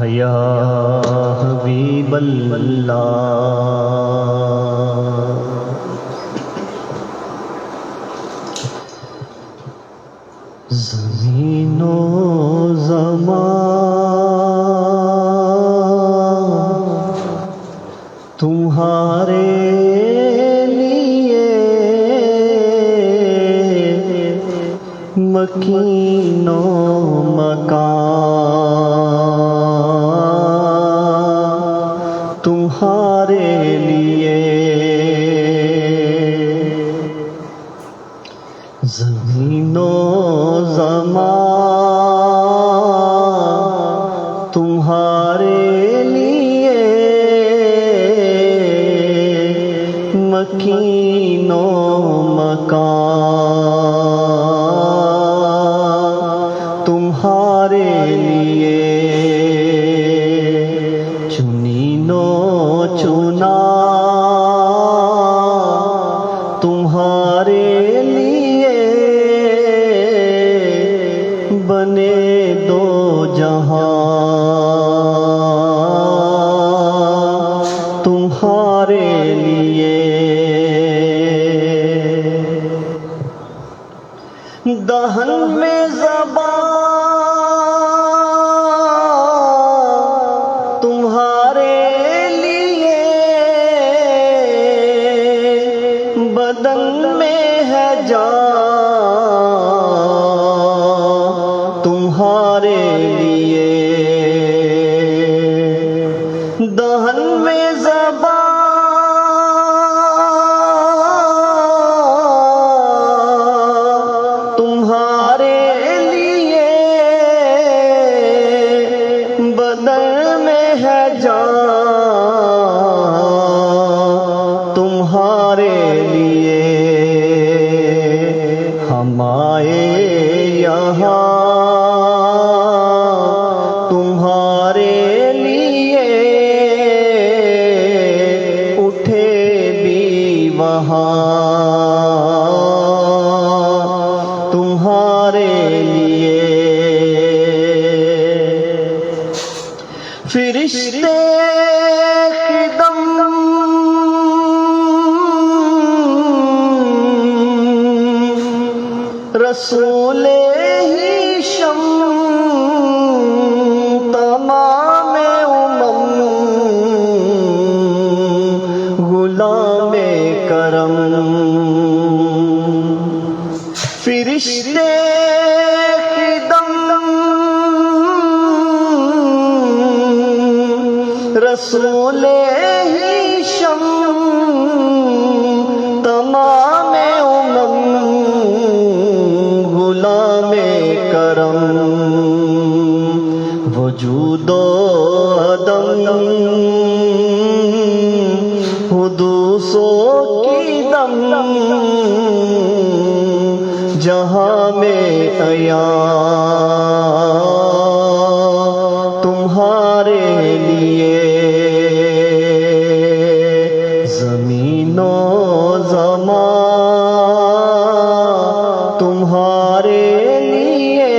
یا حبیب اللہ زمین و زمان تمہارے لیے مکین و مکان تمہارے لیے زمین و زمان تمہارے لیے مکین و مکان تمہارے لیے چنین و چنا تمہارے لیے بنے دو جہاں تمہارے لیے دہن میں زبان تمہارے لیے بدن میں ہے جان تمہارے لیے دہن میں زبان تمہارے لیے بدن میں ہے جان تمہارے لیے ہم آئے یہاں تمہارے لیے اٹھے بھی وہاں تمہارے لیے فرشتے خدم رسول ہی شم تمام امم غلام کرم فرشتے خدم رسول ہی شم تمام امم غلام کرم وجود و عدم حدوث و قدم جہاں میں عیاں تمہارے لیے زمین و زمان تمہارے لیے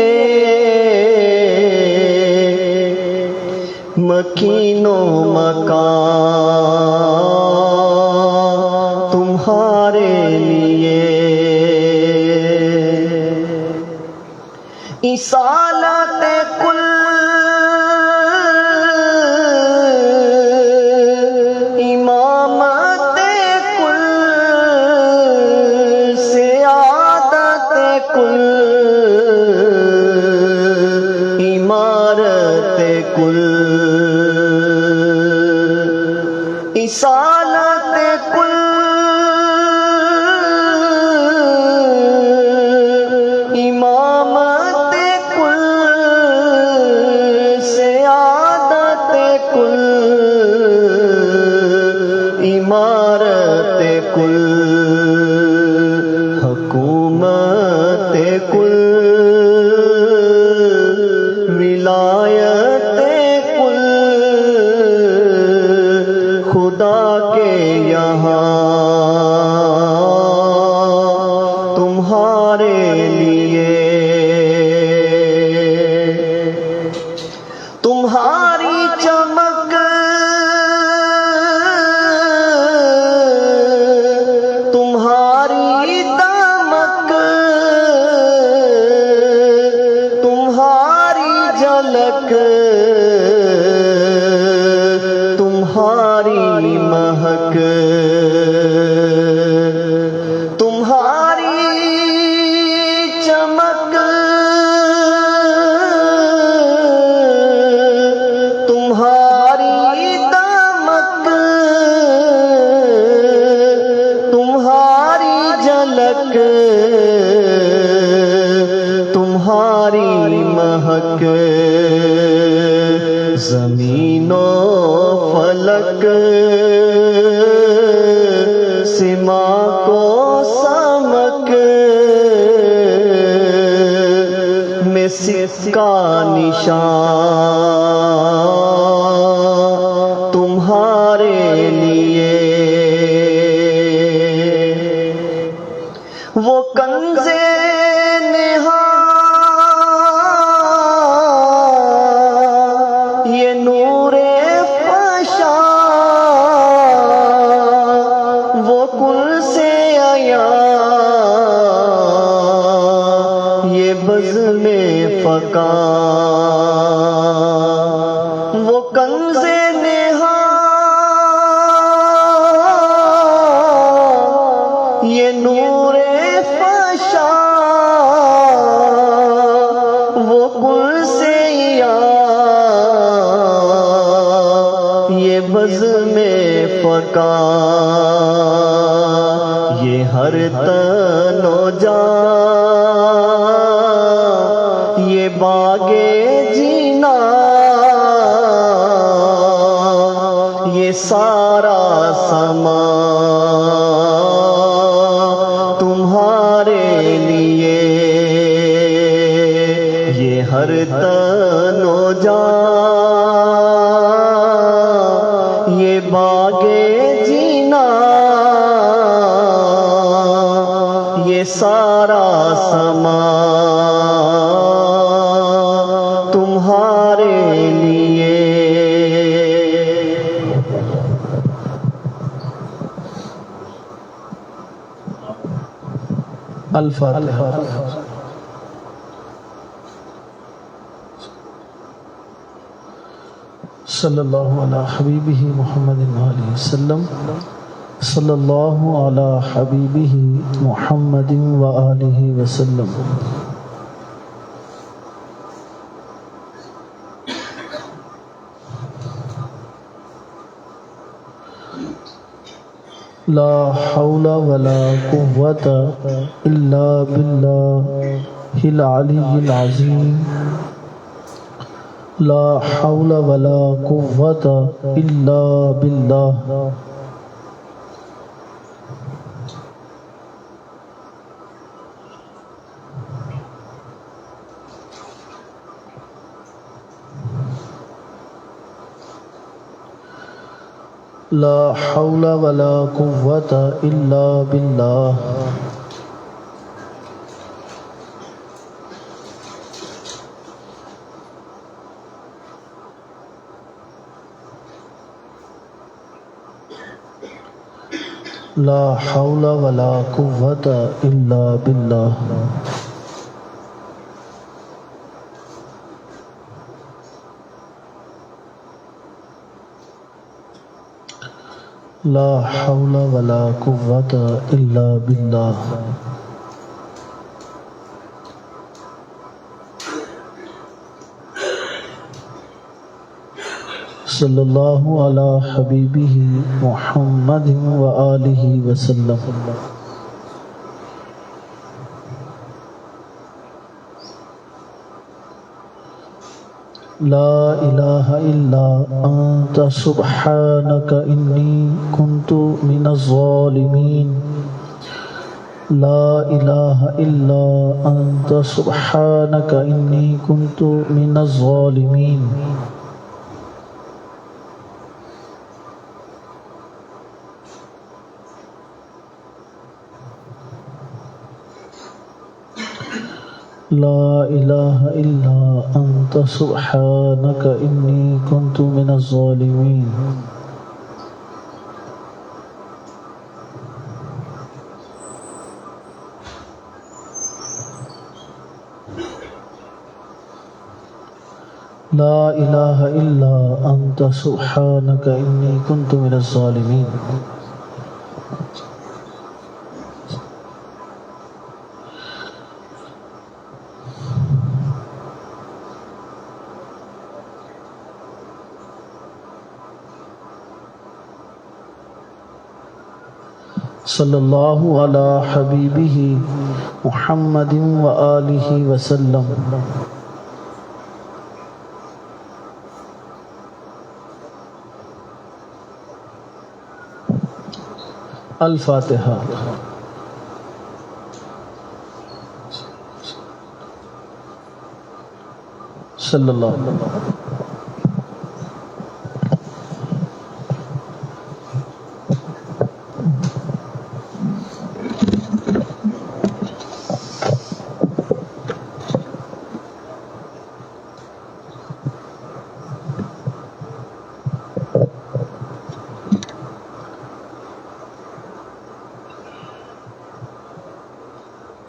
مکین و مکان تمہارے لیے اصالت کل امامت کل سیادت کل عمارت کل اصالت کل امامت کل سیادت کل عمارت کل حکومت کل ولایت کل خدا کے یہاں تمہارے لیے تمہاری جھلک تمہاری مہک تمہاری چمک تمہاری دمک تمہاری جھلک تمہاری مہک زمین و فلک سما کو سمک میں سکہ نشان تمہارے لیے وہ کنز نہا یہ نور فشا وہ کل سے آیا یہ بزم فقا وہ کنز نہا یہ نور فشا وہ کل سے یہ بزم فقا یہ ہر تن و جان یہ باغ جینا یہ سارا سما تمہارے لیے یہ ہر تن و جان یہ باغ جینا یہ سارا سما تمہارے لیے الفاتحہ صلی اللہ علی حبیبہ محمد علیہ وسلم صلی اللہ علی حبیبہ محمد وآلہ وسلم لا حول ولا قوة الا باللہ العلی العظیم لا حول ولا قوة الا باللہ لا حول ولا قوة الا باللہ لا حول ولا قوة الا باللہ لا حول ولا قوة الا باللہ صلی اللہ علی حبیبہ محمد وآلہ وسلم لا الہ الا انت سبحانک انی کنت من الظالمین لا الہ الا انت سبحانک انی کنت من الظالمین لا الہ الا انت سبحانک انی کنت من الظالمین لا إله إلا أنت سبحانك إني كنت من الظالمين. صلی اللہ علی حبیبہ محمد وآلہ وسلم. الفاتحہ. صلی اللہ علیہ وسلم.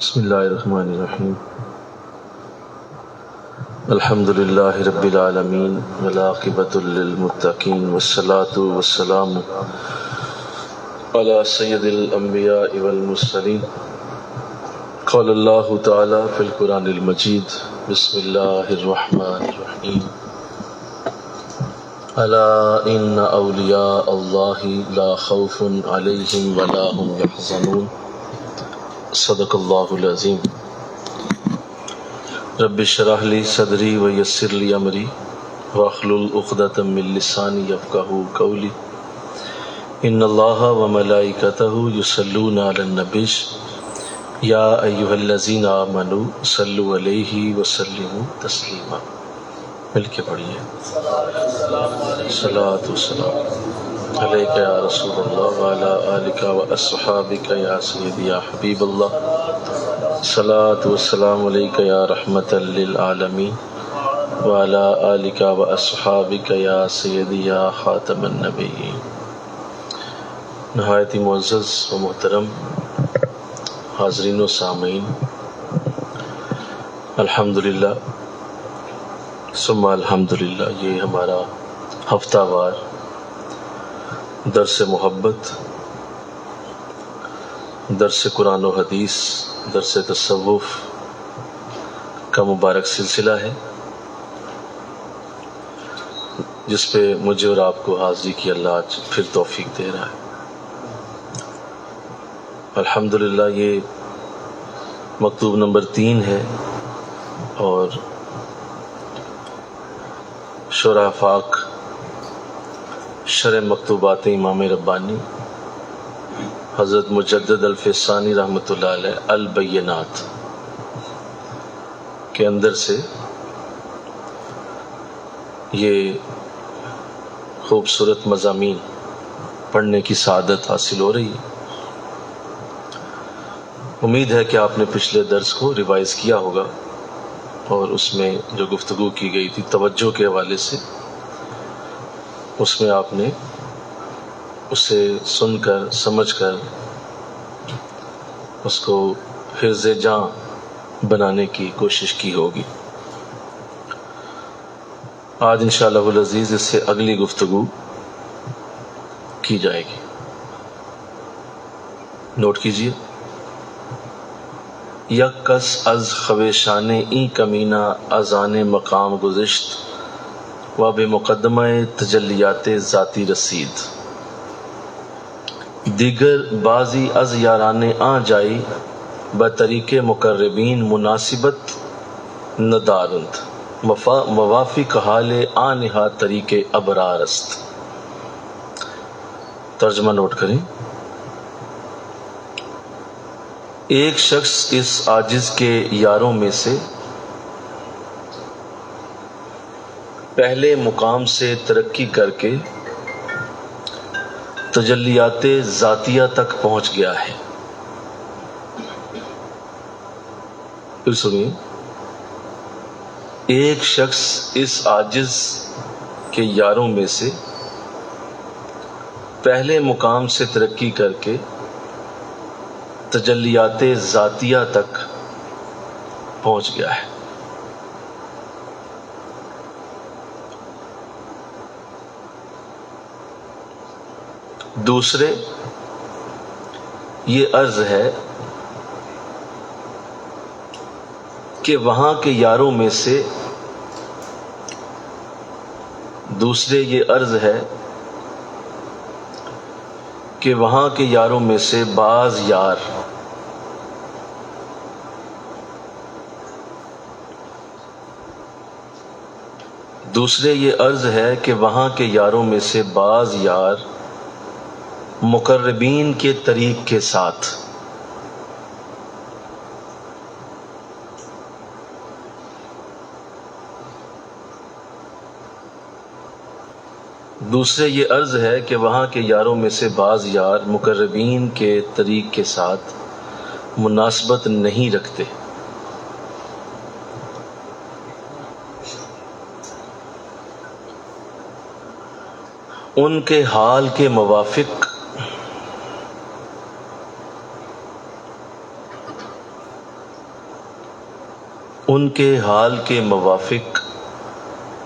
بسم اللہ الرحمن الرحیم. الحمد للہ رب العالمین والعاقبۃ للمتقین والصلاۃ والسلام علی سید الانبیاء والمرسلین. قال اللہ تعالی فی القرآن المجید بسم اللہ الرحمن الرحیم. الا ان اولیاء اللہ لا خوف علیہم ولا هم یحزنون. صدق اللہ العظیم. رب اشرح لی صدری ویسر لی امری واحلل عقدۃ من لسانی یفقہوا قولی. ان اللہ وملائکتہ یصلون علی النبی یا ایھا الذین آمنوا صلوا علیہ وسلموا تسلیما. مل کے پڑھیے. صلاۃ والسلام علیک یا رسول اللہ وعلی آلک واصحابک یا سیدی یا حبیب اللہ. صلاۃ والسلام علیک یا رحمۃ للعالمین وعلی آلک واصحابک یا سیدی یا خاتم النبیین. نہایت ہی معزز و محترم حاضرین و سامعین، الحمدللہ ثم الحمدللہ، یہ ہمارا ہفتہ وار درس محبت، درس قرآن و حدیث، درس تصوف کا مبارک سلسلہ ہے، جس پہ مجھے اور آپ کو حاضری کی اللہ آج پھر توفیق دے رہا ہے. الحمدللہ یہ مکتوب نمبر 3 ہے، اور شرح فاق شرح مکتوبات امام ربانی حضرت مجدد الفسانی رحمۃ اللہ علیہ البینات کے اندر سے یہ خوبصورت مضامین پڑھنے کی سعادت حاصل ہو رہی ہے. امید ہے کہ آپ نے پچھلے درس کو ریوائز کیا ہوگا، اور اس میں جو گفتگو کی گئی تھی توجہ کے حوالے سے، اس میں آپ نے اسے سن کر سمجھ کر اس کو حرز جاں بنانے کی کوشش کی ہوگی. آج انشاءاللہ العزیز اس سے اگلی گفتگو کی جائے گی. نوٹ کیجیے. یک کس از خویشان این کمینہ ازان مقام گذشت و بے مقدمہ تجلیات ذاتی رسید. دیگر بعضی از یاران آ جائی بطریق مقربین مناسبت ندارند موافق حال آنہا طریق ابرار است. ترجمہ نوٹ کریں. ایک شخص اس عاجز کے یاروں میں سے پہلے مقام سے ترقی کر کے تجلیات ذاتیہ تک پہنچ گیا ہے. پھر سنیے. ایک شخص اس عاجز کے یاروں میں سے پہلے مقام سے ترقی کر کے تجلیات ذاتیہ تک پہنچ گیا ہے. دوسرے یہ عرض ہے کہ وہاں کے یاروں میں سے وہاں کے یاروں میں سے بعض یار مقربین کے طریق کے ساتھ بعض یار مقربین کے طریق کے ساتھ مناسبت نہیں رکھتے. ان کے حال کے موافق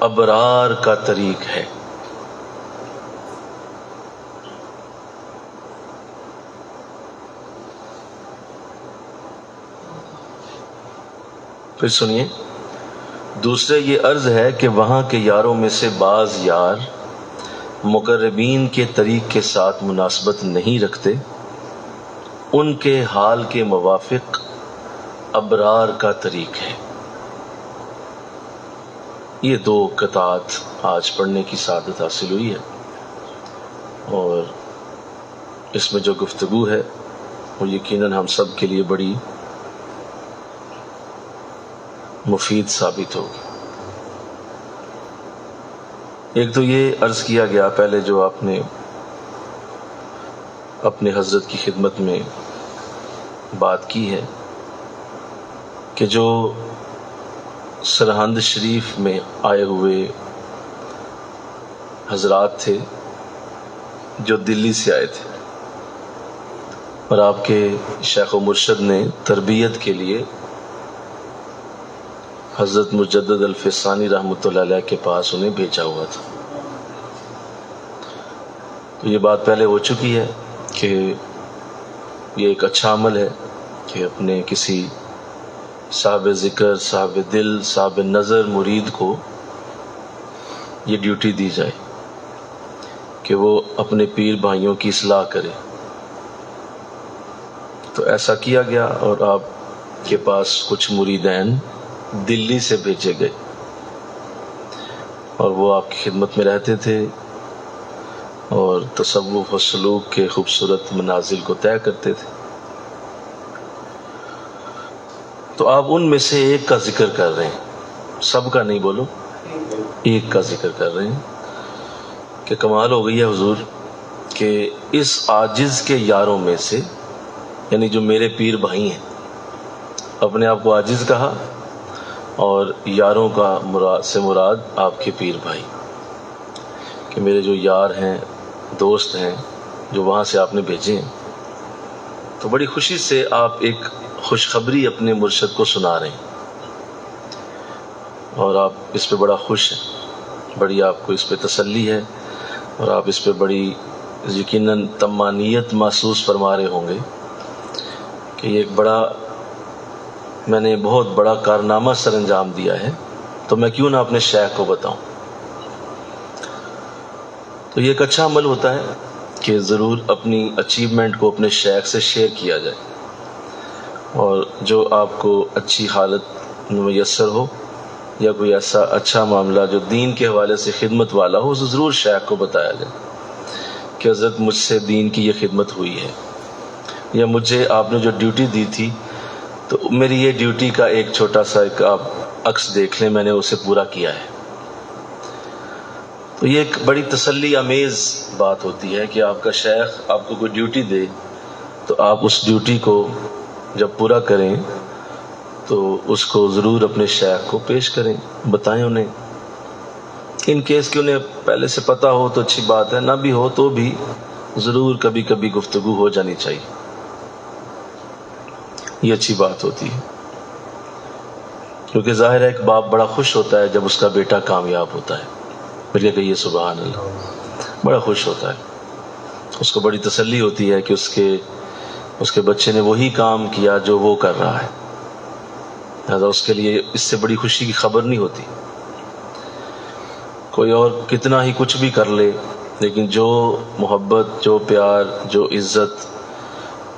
ابرار کا طریق ہے. پھر سنیے، دوسرے یہ عرض ہے کہ وہاں کے یاروں میں سے بعض یار مقربین کے طریق کے ساتھ مناسبت نہیں رکھتے، ان کے حال کے موافق ابرار کا طریق ہے. یہ 2 قطعات آج پڑھنے کی سعادت حاصل ہوئی ہے، اور اس میں جو گفتگو ہے وہ یقیناً ہم سب کے لیے بڑی مفید ثابت ہوگی. ایک تو یہ عرض کیا گیا پہلے، جو آپ نے اپنے حضرت کی خدمت میں بات کی ہے، کہ جو سرہند شریف میں آئے ہوئے حضرات تھے جو دلی سے آئے تھے، اور آپ کے شیخ و مرشد نے تربیت کے لیے حضرت مجدد الفسانی رحمۃ اللہ علیہ کے پاس انہیں بھیجا ہوا تھا. تو یہ بات پہلے ہو چکی ہے کہ یہ ایک اچھا عمل ہے کہ اپنے کسی صاحب ذکر، صاحب دل، صاحب نظر مرید کو یہ ڈیوٹی دی جائے کہ وہ اپنے پیر بھائیوں کی اصلاح کرے. تو ایسا کیا گیا، اور آپ کے پاس کچھ مریدین دلی سے بھیجے گئے، اور وہ آپ کی خدمت میں رہتے تھے اور تصوف و سلوک کے خوبصورت منازل کو طے کرتے تھے. تو آپ ان میں سے ایک کا ذکر کر رہے ہیں، سب کا نہیں بولو، ایک کا ذکر کر رہے ہیں کہ کمال ہو گئی ہے حضور کہ اس عاجز کے یاروں میں سے، یعنی جو میرے پیر بھائی ہیں، اپنے آپ کو عاجز کہا، اور یاروں کا مراد آپ کے پیر بھائی، کہ میرے جو یار ہیں، دوست ہیں، جو وہاں سے آپ نے بھیجے ہیں. تو بڑی خوشی سے آپ ایک خوشخبری اپنے مرشد کو سنا رہے ہیں، اور آپ اس پہ بڑا خوش ہیں، بڑی آپ کو اس پہ تسلی ہے، اور آپ اس پہ بڑی یقیناً طمانیت محسوس فرما رہے ہوں گے کہ یہ ایک بڑا، میں نے بہت بڑا کارنامہ سر انجام دیا ہے، تو میں کیوں نہ اپنے شیخ کو بتاؤں. تو یہ ایک اچھا عمل ہوتا ہے کہ ضرور اپنی اچیومنٹ کو اپنے شیخ سے شیئر کیا جائے، اور جو آپ کو اچھی حالت میسر ہو یا کوئی ایسا اچھا معاملہ جو دین کے حوالے سے خدمت والا ہو، اسے ضرور شیخ کو بتایا جائے کہ حضرت مجھ سے دین کی یہ خدمت ہوئی ہے، یا مجھے آپ نے جو ڈیوٹی دی تھی، تو میری یہ ڈیوٹی کا ایک چھوٹا سا ایک آپ عکس دیکھ لیں، میں نے اسے پورا کیا ہے. تو یہ ایک بڑی تسلی آمیز بات ہوتی ہے کہ آپ کا شیخ آپ کو کوئی ڈیوٹی دے، تو آپ اس ڈیوٹی کو جب پورا کریں تو اس کو ضرور اپنے شیخ کو پیش کریں، بتائیں انہیں. ان کیس کہ انہیں پہلے سے پتہ ہو تو اچھی بات ہے، نہ بھی ہو تو بھی ضرور کبھی کبھی گفتگو ہو جانی چاہیے، یہ اچھی بات ہوتی ہے. کیونکہ ظاہر ہے ایک باپ بڑا خوش ہوتا ہے جب اس کا بیٹا کامیاب ہوتا ہے، بلکہ کہیے سبحان اللہ، بڑا خوش ہوتا ہے. اس کو بڑی تسلی ہوتی ہے کہ اس کے بچے نے وہی کام کیا جو وہ کر رہا ہے، لہذا اس کے لیے اس سے بڑی خوشی کی خبر نہیں ہوتی۔ کوئی اور کتنا ہی کچھ بھی کر لے، لیکن جو محبت، جو پیار، جو عزت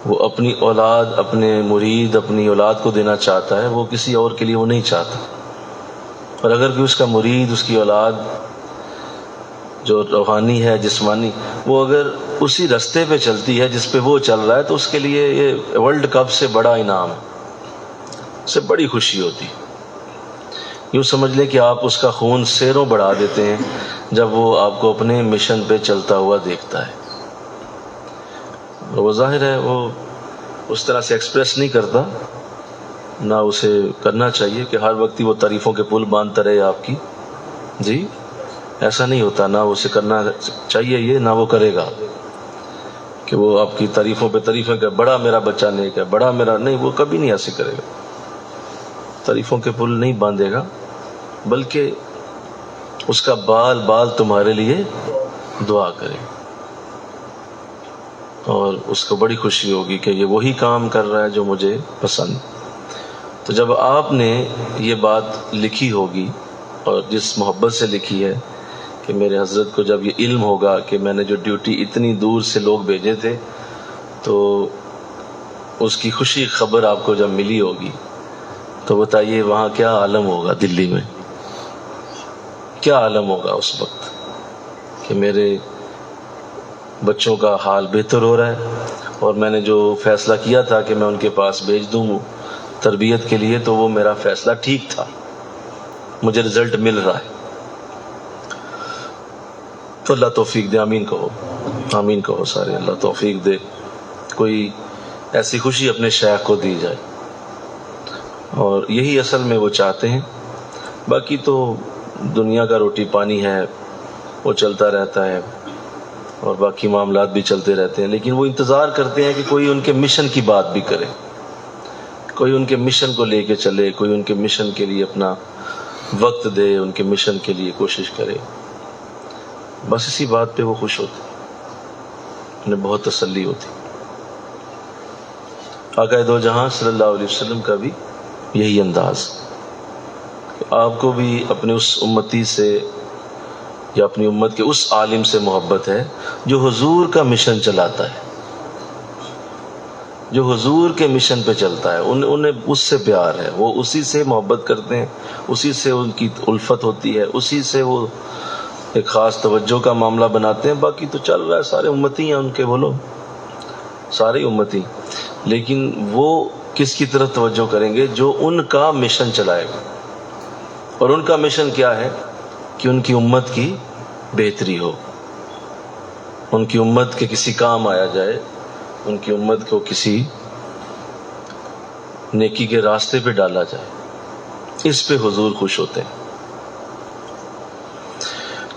وہ اپنی اولاد، اپنے مرید، اپنی اولاد کو دینا چاہتا ہے، وہ کسی اور کے لیے وہ نہیں چاہتا۔ اور اگر کوئی اس کا مرید، اس کی اولاد جو روحانی ہے، جسمانی، وہ اگر اسی رستے پہ چلتی ہے جس پہ وہ چل رہا ہے، تو اس کے لیے یہ ورلڈ کپ سے بڑا انعام ہے، اس سے بڑی خوشی ہوتی۔ یوں سمجھ لیں کہ آپ اس کا خون سیروں بڑھا دیتے ہیں جب وہ آپ کو اپنے مشن پہ چلتا ہوا دیکھتا ہے۔ وہ ظاہر ہے وہ اس طرح سے ایکسپریس نہیں کرتا، نہ اسے کرنا چاہیے کہ ہر وقت وہ تعریفوں کے پل باندھتا رہے آپ کی، جی ایسا نہیں ہوتا، نہ اسے کرنا چاہیے یہ، نہ وہ کرے گا کہ وہ آپ کی تعریفوں پہ تعریفیں کہ بڑا میرا بچہ نیک ہے، بڑا میرا، نہیں، وہ کبھی نہیں ایسے کرے گا، تعریفوں کے پل نہیں باندھے گا، بلکہ اس کا بال بال تمہارے لیے دعا کرے، اور اس کو بڑی خوشی ہوگی کہ یہ وہی کام کر رہا ہے جو مجھے پسند۔ تو جب آپ نے یہ بات لکھی ہوگی، اور جس محبت سے لکھی ہے کہ میرے حضرت کو جب یہ علم ہوگا کہ میں نے جو ڈیوٹی اتنی دور سے لوگ بھیجے تھے، تو اس کی خوشی خبر آپ کو جب ملی ہوگی، تو بتائیے وہاں کیا عالم ہوگا، دلی میں کیا عالم ہوگا اس وقت کہ میرے بچوں کا حال بہتر ہو رہا ہے، اور میں نے جو فیصلہ کیا تھا کہ میں ان کے پاس بھیج دوں تربیت کے لیے، تو وہ میرا فیصلہ ٹھیک تھا، مجھے رزلٹ مل رہا ہے۔ تو اللہ توفیق دے، آمین کہو، آمین کہو سارے، اللہ توفیق دے، کوئی ایسی خوشی اپنے شیخ کو دی جائے، اور یہی اصل میں وہ چاہتے ہیں۔ باقی تو دنیا کا روٹی پانی ہے، وہ چلتا رہتا ہے، اور باقی معاملات بھی چلتے رہتے ہیں، لیکن وہ انتظار کرتے ہیں کہ کوئی ان کے مشن کی بات بھی کرے، کوئی ان کے مشن کو لے کے چلے، کوئی ان کے مشن کے لیے اپنا وقت دے، ان کے مشن کے لیے کوشش کرے، بس اسی بات پہ وہ خوش ہوتے، انہیں بہت تسلی ہوتی۔ آقا دو جہاں صلی اللہ علیہ وسلم کا بھی یہی انداز، آپ کو بھی اپنے اس امتی سے یا اپنی امت کے اس عالم سے محبت ہے جو حضور کا مشن چلاتا ہے، جو حضور کے مشن پہ چلتا ہے، انہیں اس سے پیار ہے، وہ اسی سے محبت کرتے ہیں، اسی سے ان کی الفت ہوتی ہے، اسی سے وہ ایک خاص توجہ کا معاملہ بناتے ہیں۔ باقی تو چل رہا ہے، سارے امتی ہیں ان کے، بولو سارے امتی، لیکن وہ کس کی طرف توجہ کریں گے؟ جو ان کا مشن چلائے گا، اور ان کا مشن کیا ہے؟ کہ ان کی امت کی بہتری ہو، ان کی امت کے کسی کام آیا جائے، ان کی امت کو کسی نیکی کے راستے پہ ڈالا جائے، اس پہ حضور خوش ہوتے ہیں۔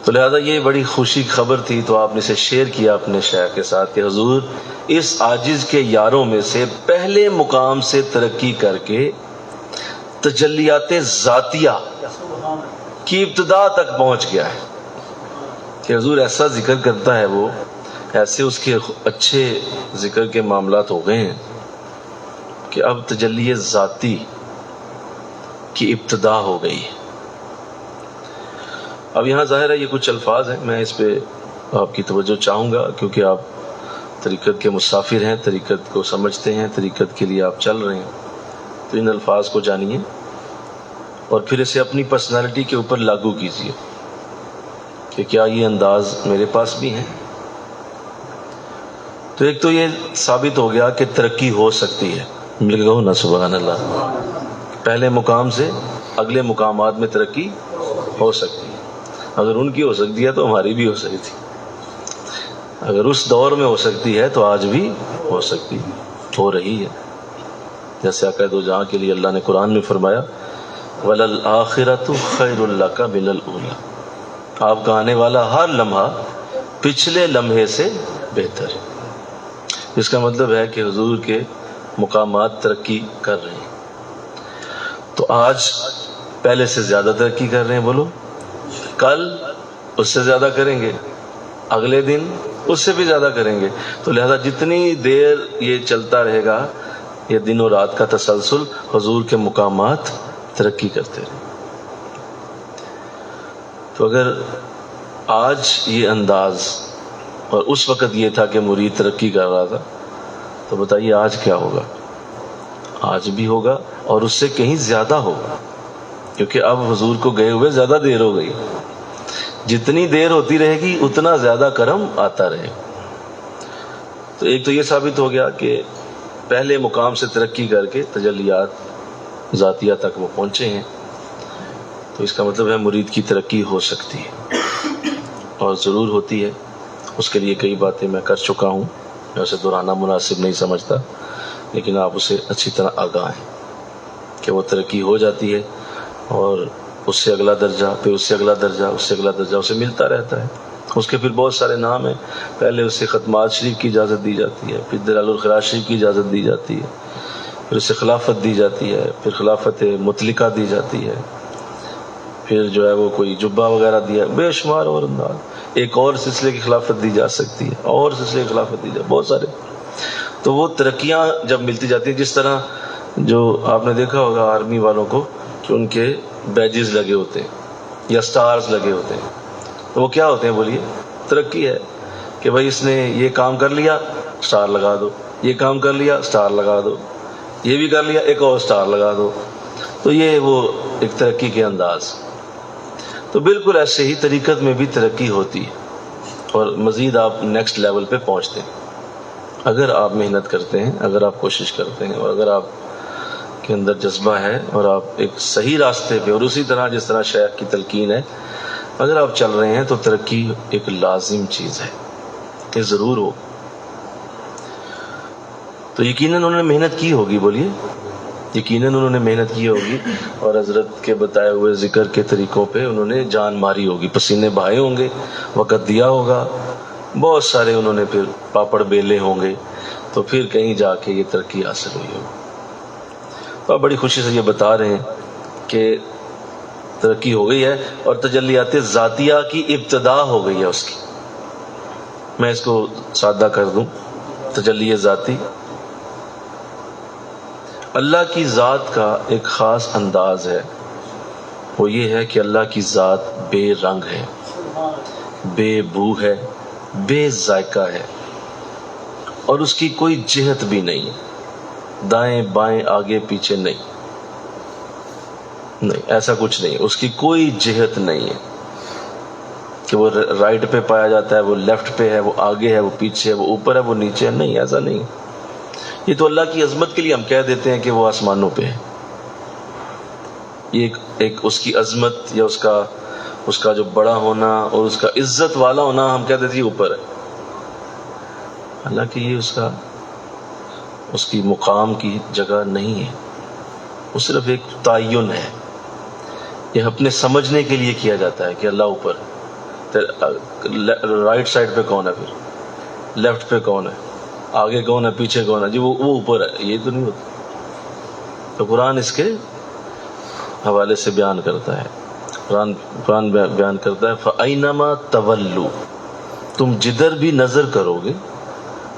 تو لہذا یہ بڑی خوشی کی خبر تھی، تو آپ نے اسے شیئر کیا اپنے شیخ کے ساتھ کہ حضور اس عاجز کے یاروں میں سے پہلے مقام سے ترقی کر کے تجلیات ذاتیہ کی ابتدا تک پہنچ گیا ہے، کہ حضور ایسا ذکر کرتا ہے، وہ ایسے اس کے اچھے ذکر کے معاملات ہو گئے ہیں کہ اب تجلی ذاتی کی ابتدا ہو گئی ہے۔ اب یہاں ظاہر ہے یہ کچھ الفاظ ہیں، میں اس پہ آپ کی توجہ چاہوں گا، کیونکہ آپ طریقت کے مسافر ہیں، طریقت کو سمجھتے ہیں، طریقت کے لیے آپ چل رہے ہیں، تو ان الفاظ کو جانیے اور پھر اسے اپنی پرسنالٹی کے اوپر لاگو کیجیے کہ کیا یہ انداز میرے پاس بھی ہیں۔ تو ایک تو یہ ثابت ہو گیا کہ ترقی ہو سکتی ہے، مل گئے نا، سبحان اللہ، پہلے مقام سے اگلے مقامات میں ترقی ہو سکتی ہے۔ اگر ان کی ہو سکتی ہے تو ہماری بھی ہو سکتی تھی، اگر اس دور میں ہو سکتی ہے تو آج بھی ہو سکتی، ہو رہی ہے۔ جیسے آقا دو جہاں کے لیے اللہ نے قرآن میں فرمایا وَلَلْآخِرَةُ خَيْرٌ لَكَ مِنَ الْأُولَىٰ، آپ کا آنے والا ہر لمحہ پچھلے لمحے سے بہتر ہے۔ اس کا مطلب ہے کہ حضور کے مقامات ترقی کر رہے ہیں، تو آج پہلے سے زیادہ ترقی کر رہے ہیں، بولو کل اس سے زیادہ کریں گے، اگلے دن اس سے بھی زیادہ کریں گے. تو لہذا جتنی دیر یہ چلتا رہے گا، یہ دن و رات کا تسلسل، حضور کے مقامات ترقی کرتے رہے. تو اگر آج یہ انداز اور اس وقت یہ تھا کہ مرید ترقی کر رہا تھا، تو بتائیے آج کیا ہوگا؟ آج بھی ہوگا اور اس سے کہیں زیادہ ہوگا، کیونکہ اب حضور کو گئے ہوئے زیادہ دیر ہو گئی. جتنی دیر ہوتی رہے گی اتنا زیادہ کرم آتا رہے. تو ایک تو یہ ثابت ہو گیا کہ پہلے مقام سے ترقی کر کے تجلیات ذاتیہ تک وہ پہنچے ہیں. تو اس کا مطلب ہے مرید کی ترقی ہو سکتی ہے اور ضرور ہوتی ہے. اس کے لیے کئی باتیں میں کر چکا ہوں، میں اسے دہرانا مناسب نہیں سمجھتا، لیکن آپ اسے اچھی طرح آگاہ ہیں کہ وہ ترقی ہو جاتی ہے اور اس سے اگلا درجہ، پھر اس سے اگلا درجہ، اس سے اگلا درجہ اسے ملتا رہتا ہے. اس کے پھر بہت سارے نام ہیں. پہلے اسے ختمات شریف کی اجازت دی جاتی ہے، پھر دلال الخیرات شریف کی اجازت دی جاتی ہے، پھر اسے خلافت دی جاتی ہے، پھر خلافت مطلقہ دی جاتی ہے، پھر جو ہے وہ کوئی جبہ وغیرہ دیا، بے شمار اور انداز. ایک اور سلسلے کی خلافت دی جا سکتی ہے، اور سلسلے کی خلافت دی جا، بہت سارے. تو وہ ترقیاں جب ملتی جاتی ہیں، جس طرح جو آپ نے دیکھا ہوگا آرمی والوں کو کہ ان کے بیجز لگے ہوتے ہیں یا سٹارز لگے ہوتے ہیں، تو وہ کیا ہوتے ہیں بولیے؟ ترقی ہے کہ بھائی اس نے یہ کام کر لیا، سٹار لگا دو، یہ کام کر لیا، سٹار لگا دو، یہ بھی کر لیا، ایک اور سٹار لگا دو. تو یہ وہ ایک ترقی کے انداز. تو بالکل ایسے ہی طریقت میں بھی ترقی ہوتی ہے اور مزید آپ نیکسٹ لیول پہ پہنچتے ہیں اگر آپ محنت کرتے ہیں، اگر آپ کوشش کرتے ہیں، اور اگر آپ کے اندر جذبہ ہے اور آپ ایک صحیح راستے پہ، اور اسی طرح جس طرح شیخ کی تلقین ہے، اگر آپ چل رہے ہیں تو ترقی ایک لازم چیز ہے، یہ ضرور ہو. تو یقیناً انہوں نے محنت کی ہوگی، بولیے یقیناً انہوں نے محنت کی ہوگی، اور حضرت کے بتائے ہوئے ذکر کے طریقوں پہ انہوں نے جان ماری ہوگی، پسینے بہائے ہوں گے، وقت دیا ہوگا، بہت سارے انہوں نے پھر پاپڑ بیلے ہوں گے، تو پھر کہیں جا کے یہ ترقی حاصل ہوئی ہوگی. تو آپ بڑی خوشی سے یہ بتا رہے ہیں کہ ترقی ہو گئی ہے اور تجلیات ذاتیہ کی ابتدا ہو گئی ہے اس کی. میں اس کو سادہ کر دوں. تجلی ذاتی اللہ کی ذات کا ایک خاص انداز ہے، وہ یہ ہے کہ اللہ کی ذات بے رنگ ہے، بے بو ہے، بے ذائقہ ہے، اور اس کی کوئی جہت بھی نہیں ہے، دائیں بائیں آگے پیچھے نہیں، ایسا کچھ نہیں. اس کی کوئی جہت نہیں ہے کہ وہ رائٹ پہ پایا جاتا ہے، وہ لیفٹ پہ ہے، وہ آگے ہے، وہ پیچھے ہے، وہ اوپر ہے، وہ نیچے ہے. نہیں، ایسا نہیں. یہ تو اللہ کی عظمت کے لیے ہم کہہ دیتے ہیں کہ وہ آسمانوں پہ ہے. یہ ایک اس کی عظمت یا اس کا جو بڑا ہونا اور اس کا عزت والا ہونا ہم کہہ دیتے ہیں اوپر ہے. حالانکہ یہ اس کی مقام کی جگہ نہیں ہے، وہ صرف ایک تعین ہے. یہ اپنے سمجھنے کے لیے کیا جاتا ہے کہ اللہ اوپر ہے. رائٹ سائڈ پہ کون ہے، پھر لیفٹ پہ کون ہے، آگے کون ہے، پیچھے کون ہے، جی وہ اوپر ہے. یہ تو نہیں ہوتا. تو قرآن اس کے حوالے سے بیان کرتا ہے. قرآن بیان کرتا ہے فَأَيْنَمَا تَوَلُّوا، تم جدھر بھی نظر کرو گے،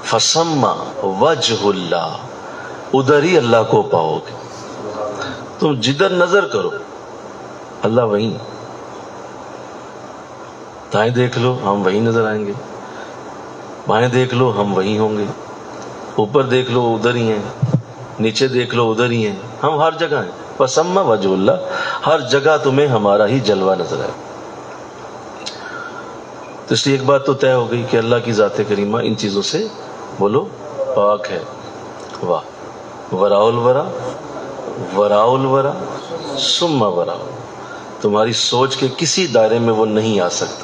فَسَمَّا وَجْهُ اللَّهِ، ادھر ہی اللہ کو پاؤ گے. تم جدھر نظر کرو اللہ وہیں. دائیں دیکھ لو ہم وہیں نظر آئیں گے، بائیں دیکھ لو ہم وہیں ہوں گے، اوپر دیکھ لو ادھر ہی ہیں، نیچے دیکھ لو ادھر ہی ہیں، ہم ہر جگہ ہیں. فَسَمَّا وَجْهُ اللَّهِ، ہر جگہ تمہیں ہمارا ہی جلوہ نظر آئے. تو اس لیے ایک بات تو طے ہو گئی کہ اللہ کی ذات کریمہ ان چیزوں سے بولو پاک ہے. واہ، وراء الورا، وراء الورا، ثم وراء. تمہاری سوچ کے کسی دائرے میں وہ نہیں آ سکتا،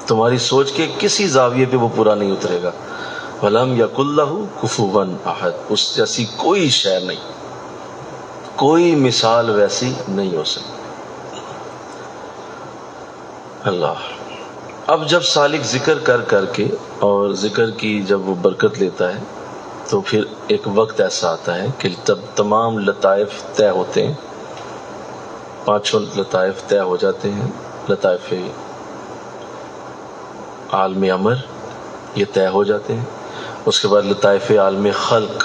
تمہاری سوچ کے کسی زاویے پہ وہ پورا نہیں اترے گا. وَلَمْ يَكُنْ لَهُ كُفُوًا أَحَدٌ، اس جیسی کوئی شے نہیں، کوئی مثال ویسی نہیں ہو سکتی. اللہ. اب جب سالک ذکر کر کے اور ذکر کی جب وہ برکت لیتا ہے تو پھر ایک وقت ایسا آتا ہے کہ تب تمام لطائف طے ہوتے ہیں، 5 لطائف طے ہو جاتے ہیں. لطائف عالم امر یہ طے ہو جاتے ہیں، اس کے بعد لطائف عالم خلق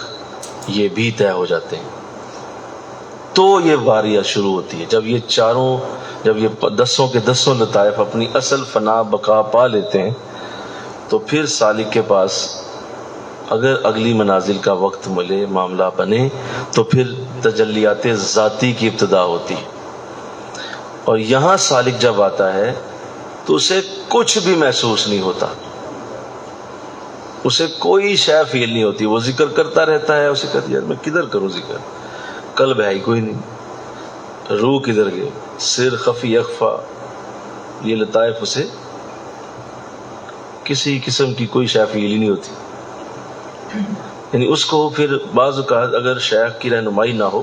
یہ بھی طے ہو جاتے ہیں، تو یہ واریہ شروع ہوتی ہے۔ جب یہ دسوں کے دسوں لطائف اپنی اصل فنا بقا پا لیتے ہیں تو پھر سالک کے پاس اگر اگلی منازل کا وقت ملے، معاملہ بنے، تو پھر تجلیات ذاتی کی ابتدا ہوتی ہے۔ اور یہاں سالک جب آتا ہے تو اسے کچھ بھی محسوس نہیں ہوتا، اسے کوئی شے فیل نہیں ہوتی، وہ ذکر کرتا رہتا ہے، اسے کہتی ہے یار میں کدھر کروں ذکر، قلب ہے ہی کوئی نہیں، روح کدھر گئے، سر خفی اخفا، یہ لطائف اسے کسی قسم کی کوئی شے فیل ہی نہیں ہوتی۔ یعنی اس کو پھر بعض اوقات اگر شیخ کی رہنمائی نہ ہو،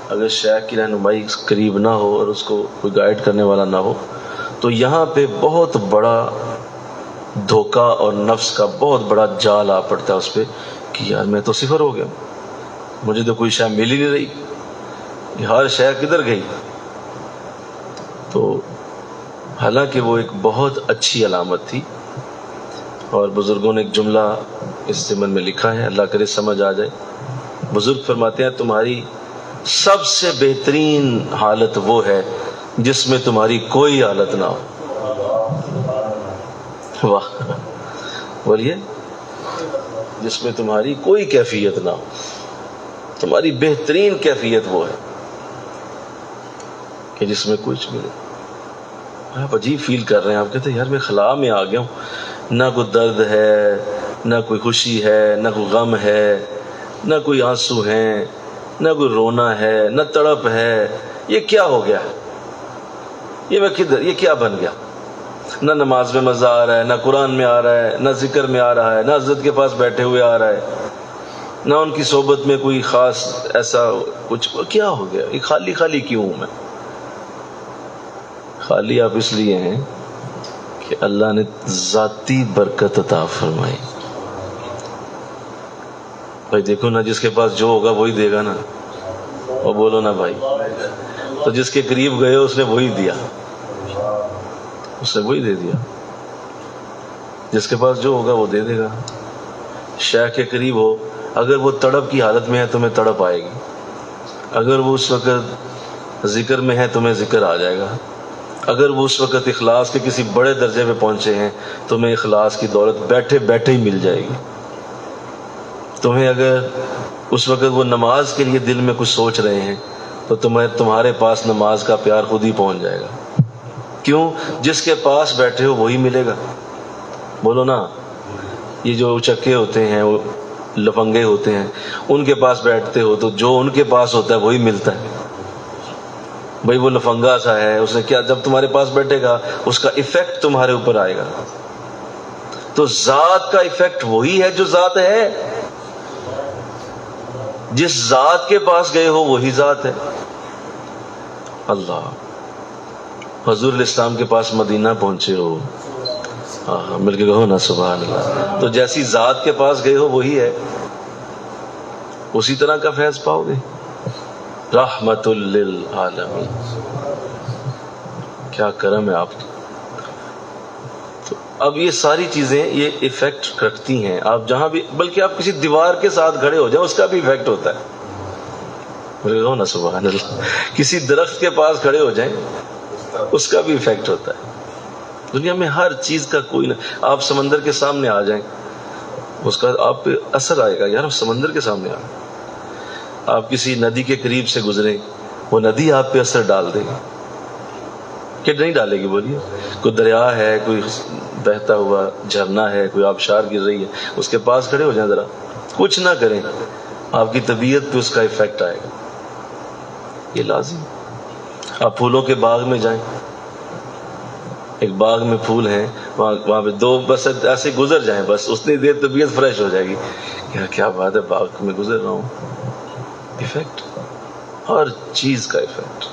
اگر شیخ کی رہنمائی قریب نہ ہو اور اس کو کوئی گائیڈ کرنے والا نہ ہو، تو یہاں پہ بہت بڑا دھوکہ اور نفس کا بہت بڑا جال آ پڑتا ہے اس پہ کہ یار میں تو صفر ہو گیا، مجھے تو کوئی شے مل ہی نہیں رہی، ہر شے کدھر گئی۔ تو حالانکہ وہ ایک بہت اچھی علامت تھی، اور بزرگوں نے ایک جملہ اس ضمن میں لکھا ہے، اللہ کرے سمجھ آ جائے۔ بزرگ فرماتے ہیں تمہاری سب سے بہترین حالت وہ ہے جس میں تمہاری کوئی حالت نہ ہو۔ واہ، بولیے، جس میں تمہاری کوئی کیفیت نہ ہو، تمہاری بہترین کیفیت وہ ہے کہ جس میں کچھ ملے۔ آپ عجیب فیل کر رہے ہیں، آپ کہتے ہیں یار میں خلا میں آ گیا ہوں، نہ کوئی درد ہے، نہ کوئی خوشی ہے، نہ کوئی غم ہے، نہ کوئی آنسو ہیں، نہ کوئی رونا ہے، نہ تڑپ ہے، یہ کیا ہو گیا، یہ میں کدھر، یہ کیا بن گیا؟ نہ نماز میں مزہ آ رہا ہے، نہ قرآن میں آ رہا ہے، نہ ذکر میں آ رہا ہے، نہ حضرت کے پاس بیٹھے ہوئے آ رہا ہے، نہ ان کی صحبت میں کوئی خاص ایسا کچھ، کیا ہو گیا، یہ خالی خالی کیوں ہوں میں؟ خالی آپ اس لیے ہیں کہ اللہ نے ذاتی برکت عطا فرمائی۔ بھائی دیکھو نا، جس کے پاس جو ہوگا وہی دے گا نا، اور بولو نا بھائی، تو جس کے قریب گئے اس نے وہی دیا، اس نے وہی دے دیا، جس کے پاس جو ہوگا وہ دے دے گا۔ شیخ کے قریب ہو، اگر وہ تڑپ کی حالت میں ہے تمہیں تڑپ آئے گی، اگر وہ اس وقت ذکر میں ہے تمہیں ذکر آ جائے گا، اگر وہ اس وقت اخلاص کے کسی بڑے درجے پہ پہنچے ہیں تمہیں اخلاص کی دولت بیٹھے بیٹھے ہی مل جائے گی۔ تمہیں اگر اس وقت وہ نماز کے لیے دل میں کچھ سوچ رہے ہیں تو تمہارے پاس نماز کا پیار خود ہی پہنچ جائے گا۔ کیوں؟ جس کے پاس بیٹھے ہو وہی ملے گا، بولو نا۔ یہ جو چکے ہوتے ہیں، وہ لفنگے ہوتے ہیں، ان کے پاس بیٹھتے ہو تو جو ان کے پاس ہوتا ہے وہی ملتا ہے۔ بھائی وہ لفنگا سا ہے، اس نے کیا، جب تمہارے پاس بیٹھے گا اس کا ایفیکٹ تمہارے اوپر آئے گا۔ تو ذات کا ایفیکٹ وہی ہے جو ذات ہے، جس ذات کے پاس گئے ہو وہی ذات ہے۔ اللہ، حضور الاسلام کے پاس مدینہ پہنچے ہو، ہاں مل کے کہو نا سبحان اللہ، تو جیسی ذات کے پاس گئے ہو وہی ہے، اسی طرح کا فیض پاؤ گے۔ رحمت للعالمین، کیا کرم ہے آپ کی۔ تو اب یہ ساری چیزیں یہ ایفیکٹ رکھتی ہیں، آپ جہاں بھی، بلکہ آپ کسی دیوار کے ساتھ کھڑے ہو جائیں اس کا بھی ایفیکٹ ہوتا ہے، بولے کہو نا سبحان اللہ۔ کسی درخت کے پاس کھڑے ہو جائیں اس کا بھی ایفیکٹ ہوتا ہے۔ دنیا میں ہر چیز کا کوئی نہ، آپ سمندر کے سامنے آ جائیں اس کا آپ پہ اثر آئے گا، یار سمندر کے سامنے آ گئے۔ آپ کسی ندی کے قریب سے گزریں، وہ ندی آپ پہ اثر ڈال دے گی کہ نہیں ڈالے گی؟ بولیے۔ کوئی دریا ہے، کوئی بہتا ہوا جھرنا ہے، کوئی آبشار گر رہی ہے، اس کے پاس کھڑے ہو جائیں، ذرا کچھ نہ کریں، آپ کی طبیعت پہ اس کا ایفیکٹ آئے گا، یہ لازم۔ آپ پھولوں کے باغ میں جائیں، ایک باغ میں پھول ہیں، وہاں پہ دو بس ایسے گزر جائیں، بس اتنی دیر طبیعت فریش ہو جائے گی، کیا بات ہے، باغ میں گزر رہا ہوں۔ ایفیکٹ، ہر چیز کا ایفیکٹ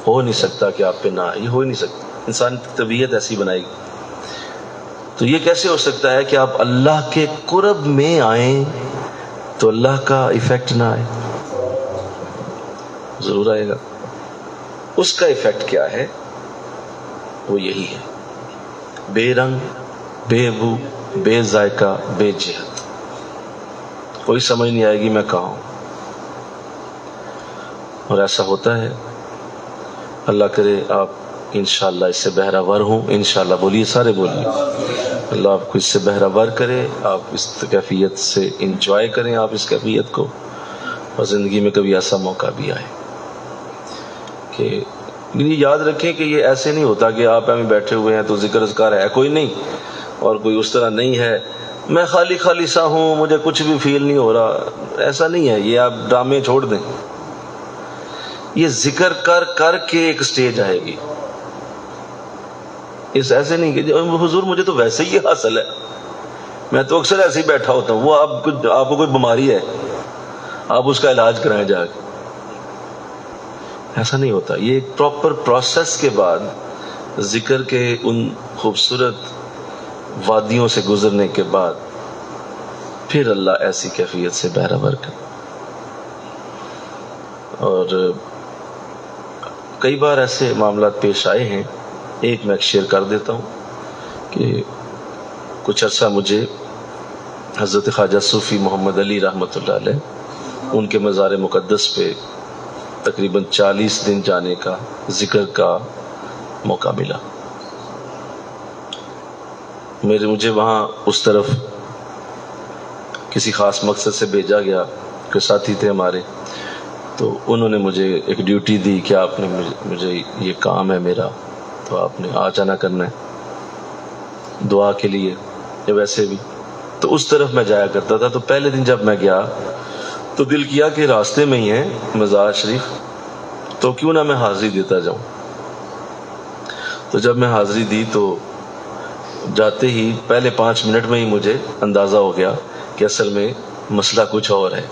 ہو نہیں سکتا کہ آپ پہ نہ، یہ ہو ہی نہیں سکتا، انسان کی طبیعت ایسی بنائی گی۔ تو یہ کیسے ہو سکتا ہے کہ آپ اللہ کے قرب میں آئیں تو اللہ کا ایفیکٹ نہ آئے؟ ضرور آئے گا۔ اس کا ایفیکٹ کیا ہے؟ وہ یہی ہے، بے رنگ، بے بو، بے ذائقہ، بے جہت، کوئی سمجھ نہیں آئے گی میں کہاں ہوں۔ اور ایسا ہوتا ہے، اللہ کرے آپ انشاءاللہ اس سے بہرہ ہوں، انشاءاللہ بولیے، سارے بولیے، اللہ آپ کو اس سے بہرہ کرے، آپ اس کیفیت سے انجوائے کریں آپ اس کیفیت کو، اور زندگی میں کبھی ایسا موقع بھی آئے کہ یہ یاد رکھیں کہ یہ ایسے نہیں ہوتا کہ آپ ہمیں بیٹھے ہوئے ہیں تو ذکر اذکار ہے کوئی نہیں اور کوئی اس طرح نہیں ہے، میں خالی خالی سا ہوں، مجھے کچھ بھی فیل نہیں ہو رہا، ایسا نہیں ہے، یہ آپ ڈرامے چھوڑ دیں، یہ ذکر کر کر کے ایک سٹیج آئے گی، اس ایسے نہیں کہ حضور مجھے تو ویسے ہی حاصل ہے، میں تو اکثر ایسے ہی بیٹھا ہوتا ہوں، وہ آپ کو کوئی بیماری ہے، آپ اس کا علاج کرائیں جا کے، ایسا نہیں ہوتا، یہ ایک پراپر پروسیس کے بعد ذکر کے ان خوبصورت وادیوں سے گزرنے کے بعد پھر اللہ ایسی کیفیت سے بہرہ کرے۔ اور کئی بار ایسے معاملات پیش آئے ہیں، ایک میں شیئر کر دیتا ہوں کہ کچھ عرصہ مجھے حضرت خواجہ صوفی محمد علی رحمۃ اللہ علیہ ان کے مزار مقدس پہ تقریباً 40 دن جانے کا، ذکر کا موقع ملا۔ مجھے وہاں اس طرف کسی خاص مقصد سے بھیجا گیا، کہ ساتھی تھے ہمارے، تو انہوں نے مجھے ایک ڈیوٹی دی کہ آپ نے مجھے یہ کام ہے میرا، تو آپ نے آ جانا کرنا ہے دعا کے لیے یا ویسے بھی، تو اس طرف میں جایا کرتا تھا۔ تو پہلے دن جب میں گیا تو دل کیا کہ راستے میں ہی ہے مزار شریف، تو کیوں نہ میں حاضری دیتا جاؤں۔ تو جب میں حاضری دی تو جاتے ہی پہلے 5 منٹ میں ہی مجھے اندازہ ہو گیا کہ اصل میں مسئلہ کچھ اور ہے،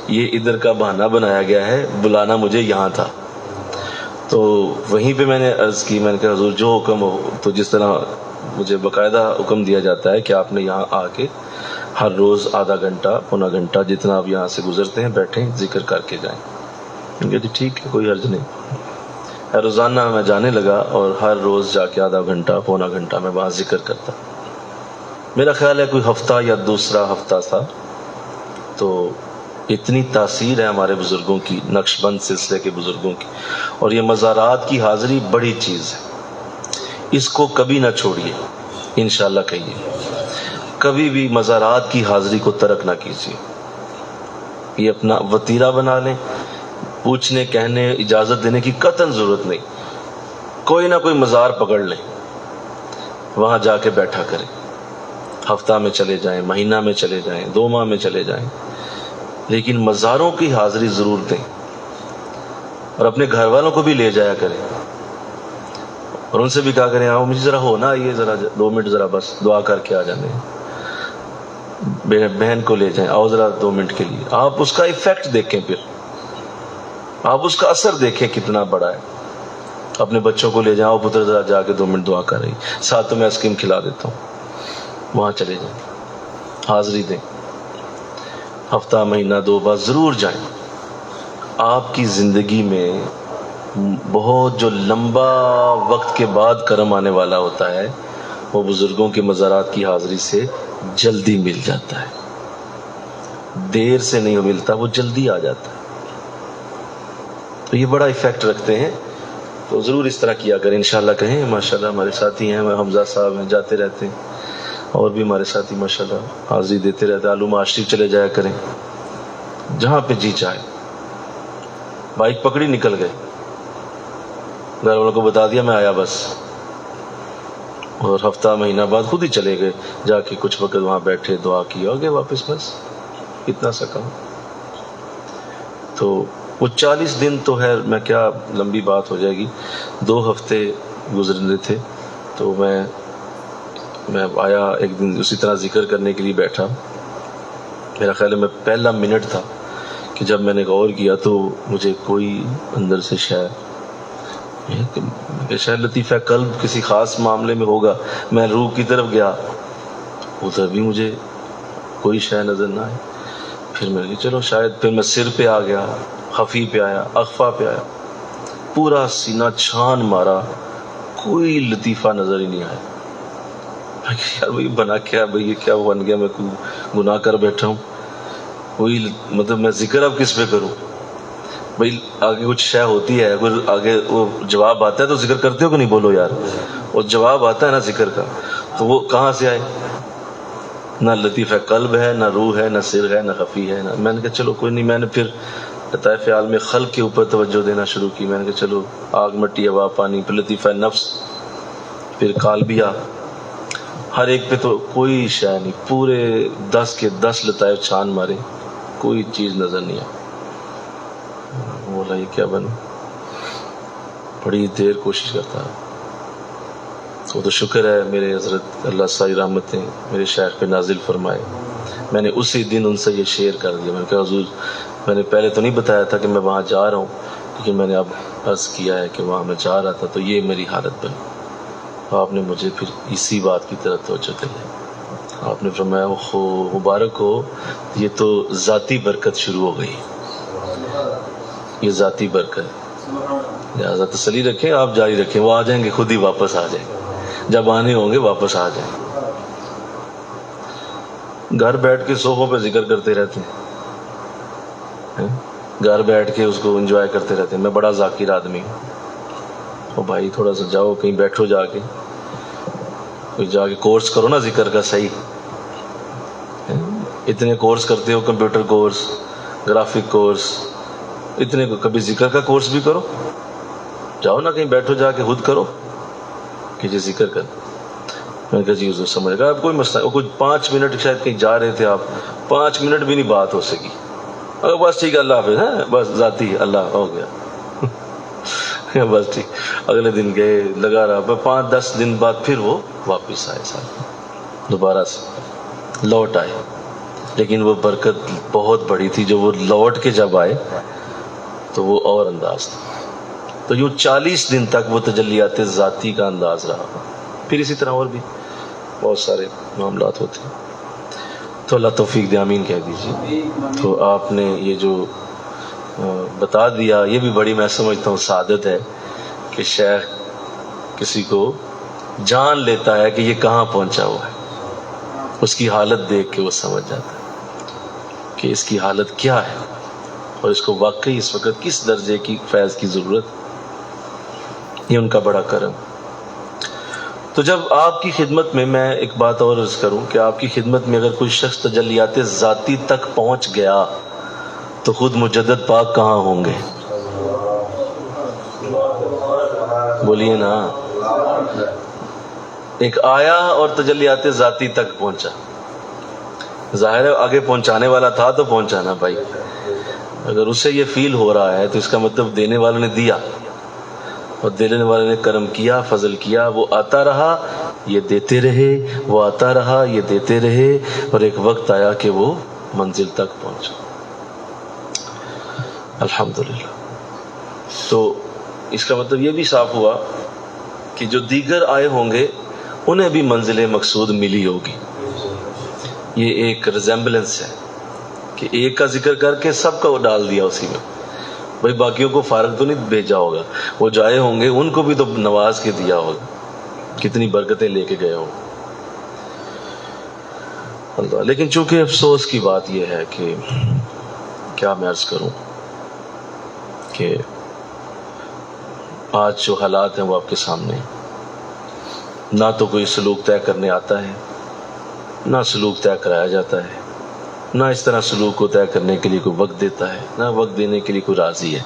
یہ ادھر کا بہانہ بنایا گیا ہے، بلانا مجھے یہاں تھا۔ تو وہیں پہ میں نے عرض کی، میں نے کہا حضور جو حکم ہو، تو جس طرح مجھے باقاعدہ حکم دیا جاتا ہے کہ آپ نے یہاں آ کے ہر روز آدھا گھنٹہ پونا گھنٹہ جتنا آپ یہاں سے گزرتے ہیں بیٹھیں، ذکر کر کے جائیں۔ میں کہا جی ٹھیک ہے، کوئی حرج نہیں۔ روزانہ میں جانے لگا اور ہر روز جا کے آدھا گھنٹہ پونا گھنٹہ میں وہاں ذکر کرتا۔ میرا خیال ہے کوئی ہفتہ یا دوسرا ہفتہ تھا، تو اتنی تاثیر ہے ہمارے بزرگوں کی، نقش بند سلسلے کے بزرگوں کی، اور یہ مزارات کی حاضری بڑی چیز ہے، اس کو کبھی نہ چھوڑیے، انشاءاللہ کہیے کبھی بھی مزارات کی حاضری کو ترک نہ کیجیے، یہ اپنا وتیرہ بنا لیں، پوچھنے کہنے اجازت دینے کی قطعاً ضرورت نہیں، کوئی نہ کوئی مزار پکڑ لیں، وہاں جا کے بیٹھا کریں، ہفتہ میں چلے جائیں، مہینہ میں چلے جائیں، 2 ماہ میں چلے جائیں، لیکن مزاروں کی حاضری ضرور دیں، اور اپنے گھر والوں کو بھی لے جایا کریں، اور ان سے بھی کہا کریں آؤ مجھے ذرا ہونا، یہ ذرا 2 منٹ ذرا بس دعا کر کے آ جانے، بہن کو لے جائیں، آؤ ذرا 2 منٹ کے لیے، آپ اس کا ایفیکٹ دیکھیں، پھر آپ اس کا اثر دیکھیں کتنا بڑا ہے۔ اپنے بچوں کو لے جائیں، آؤ پتر ذرا جا کے 2 منٹ دعا کر رہی، ساتھ میں آئس کریم کھلا دیتا ہوں، وہاں چلے جائیں، حاضری دیں، ہفتہ مہینہ 2 بار ضرور جائیں۔ آپ کی زندگی میں بہت جو لمبا وقت کے بعد کرم آنے والا ہوتا ہے، وہ بزرگوں کے مزارات کی حاضری سے جلدی مل جاتا ہے، دیر سے نہیں ملتا، وہ جلدی آ جاتا ہے، تو یہ بڑا ایفیکٹ رکھتے ہیں۔ تو ضرور اس طرح کیا کریں، انشاءاللہ کہیں ماشاءاللہ ہمارے ساتھی ہیں، حمزہ صاحب ہیں، جاتے رہتے ہیں، اور بھی ہمارے ساتھی ماشاءاللہ حاضری دیتے رہتے ہیں، علومہ شریف چلے جایا کریں، جہاں پہ جی چاہے، بائک پکڑی نکل گئے، گھر والوں کو بتا دیا میں آیا بس، اور ہفتہ مہینہ بعد خود ہی چلے گئے، جا کے کچھ وقت وہاں بیٹھے، دعا کی، اور گئے واپس، بس اتنا سا کام۔ تو وہ 40 دن تو ہے، میں کیا لمبی بات ہو جائے گی، 2 ہفتے گزرنے تھے، تو میں آیا ایک دن اسی طرح ذکر کرنے کے لیے بیٹھا، میرا خیال ہے میں پہلا منٹ تھا کہ جب میں نے غور کیا تو مجھے کوئی اندر سے شاید لطیفہ قلب کسی خاص معاملے میں ہوگا، میں روح کی طرف گیا، ادھر بھی مجھے کوئی شے نظر نہ آئی، پھر میں نے کہا چلو شاید، پھر میں سر پہ آ گیا، خفی پہ آیا، اخفا پہ آیا، پورا سینہ چھان مارا، کوئی لطیفہ نظر ہی نہیں آیا. میں کہ یار بھائی بنا کیا بھائی، یہ کیا بن گیا، میں کوئی گناہ کر بیٹھا ہوں. وہی مطلب میں ذکر اب کس پہ کروں بھائی؟ آگے کچھ شے ہوتی ہے، اگر آگے وہ جواب آتا ہے تو ذکر کرتے ہو کہ نہیں؟ بولو یار. اور جواب آتا ہے نا ذکر کا، تو وہ کہاں سے آئے؟ نہ لطیفہ قلب ہے، نہ روح ہے، نہ سر ہے، نہ خفی ہے. میں نے کہا چلو کوئی نہیں. میں نے پھر لطائف عالم خلق کے اوپر توجہ دینا شروع کی. میں نے کہا چلو آگ مٹی ہوا پانی، پھر لطیفہ نفس، پھر قالبیہ، ہر ایک پہ تو کوئی شے نہیں. پورے 10 کے 10 لطائف چھان مارے، کوئی چیز نظر نہیں آئی. بولا یہ کیا بنوں؟ بڑی دیر کوشش کرتا. وہ تو شکر ہے میرے حضرت اللہ ساری رحمتیں میرے شیخ پہ نازل فرمائے. میں نے اسی دن ان سے یہ شیئر کر دیا. میں نے کہا حضور میں نے پہلے تو نہیں بتایا تھا کہ میں وہاں جا رہا ہوں، لیکن میں نے اب عرض کیا ہے کہ وہاں میں جا رہا تھا تو یہ میری حالت بنی. آپ نے مجھے پھر اسی بات کی طرف توجہ دلائی. آپ نے فرمایا اوہو مبارک ہو، یہ تو ذاتی برکت شروع ہو گئی، یہ ذاتی برکت. لہٰذا تسلی رکھیں، آپ جاری رکھیں، وہ آ جائیں گے، خود ہی واپس آ جائیں گے. جب آنے ہوں گے واپس آ جائیں. گھر بیٹھ کے صوفوں پہ ذکر کرتے رہتے ہیں، گھر بیٹھ کے اس کو انجوائے کرتے رہتے ہیں. میں بڑا ذاکر آدمی ہوں. او بھائی تھوڑا سا جاؤ کہیں بیٹھو، جا کے کوئی جا کے کورس کرو نا ذکر کا. صحیح اتنے کورس کرتے ہو، کمپیوٹر کورس، گرافک کورس، اتنے کو کبھی ذکر کا کورس بھی کرو. جاؤ نا کہیں بیٹھو، جا کے خود کرو کہ جی ذکر کر. میں نے کہا جی حضور سمجھ گا، اب کوئی مسئلہ. کچھ 5 منٹ شاید کہیں جا رہے تھے آپ، 5 منٹ بھی نہیں بات ہو سکی. اگر بس ٹھیک ہے اللہ حافظ، ہے بس ذاتی اللہ ہو گیا بس ٹھیک. اگلے دن گئے، لگا رہا. 5-10 دن بعد پھر وہ واپس آئے، ساتھ دوبارہ سے لوٹ آئے. لیکن وہ برکت بہت بڑی تھی. جو وہ لوٹ کے جب آئے تو وہ اور انداز تھا. تو یوں 40 دن تک وہ تجلیات ذاتی کا انداز رہا. پھر اسی طرح اور بھی بہت سارے معاملات ہوتے ہیں. تو اللہ توفیق دے، آمین کہہ دیجیے. تو آپ نے یہ جو بتا دیا، یہ بھی بڑی میں سمجھتا ہوں سعادت ہے کہ شیخ کسی کو جان لیتا ہے کہ یہ کہاں پہنچا ہوا ہے. اس کی حالت دیکھ کے وہ سمجھ جاتا ہے کہ اس کی حالت کیا ہے اور اس کو واقعی اس وقت کس درجے کی فیض کی ضرورت. یہ ان کا بڑا کرم. تو جب آپ کی خدمت میں ایک بات اور عرض کروں کہ آپ کی خدمت میں اگر کوئی شخص تجلیات ذاتی تک پہنچ گیا تو خود مجدد پاک کہاں ہوں گے؟ بولیے نا. ایک آیا اور تجلیات ذاتی تک پہنچا. ظاہر ہے آگے پہنچانے والا تھا تو پہنچا نا بھائی. اگر اسے یہ فیل ہو رہا ہے تو اس کا مطلب دینے والے نے دیا اور دینے والے نے کرم کیا، فضل کیا. وہ آتا رہا، یہ دیتے رہے، وہ آتا رہا، یہ دیتے رہے، اور ایک وقت آیا کہ وہ منزل تک پہنچا. الحمدللہ. تو اس کا مطلب یہ بھی صاف ہوا کہ جو دیگر آئے ہوں گے انہیں بھی منزل مقصود ملی ہوگی. یہ ایک ریزمبلنس ہے کہ ایک کا ذکر کر کے سب کا وہ ڈال دیا اسی میں. بھائی باقیوں کو فارغ تو نہیں بھیجا ہوگا، وہ جائے ہوں گے ان کو بھی تو نواز کے دیا ہوگا، کتنی برکتیں لے کے گئے ہوں اللہ. لیکن چونکہ افسوس کی بات یہ ہے کہ کیا میں عرض کروں کہ آج جو حالات ہیں وہ آپ کے سامنے، نہ تو کوئی سلوک طے کرنے آتا ہے، نہ سلوک طے کرایا جاتا ہے، نہ اس طرح سلوک کو طے کرنے کے لیے کوئی وقت دیتا ہے، نہ وقت دینے کے لیے کوئی راضی ہے.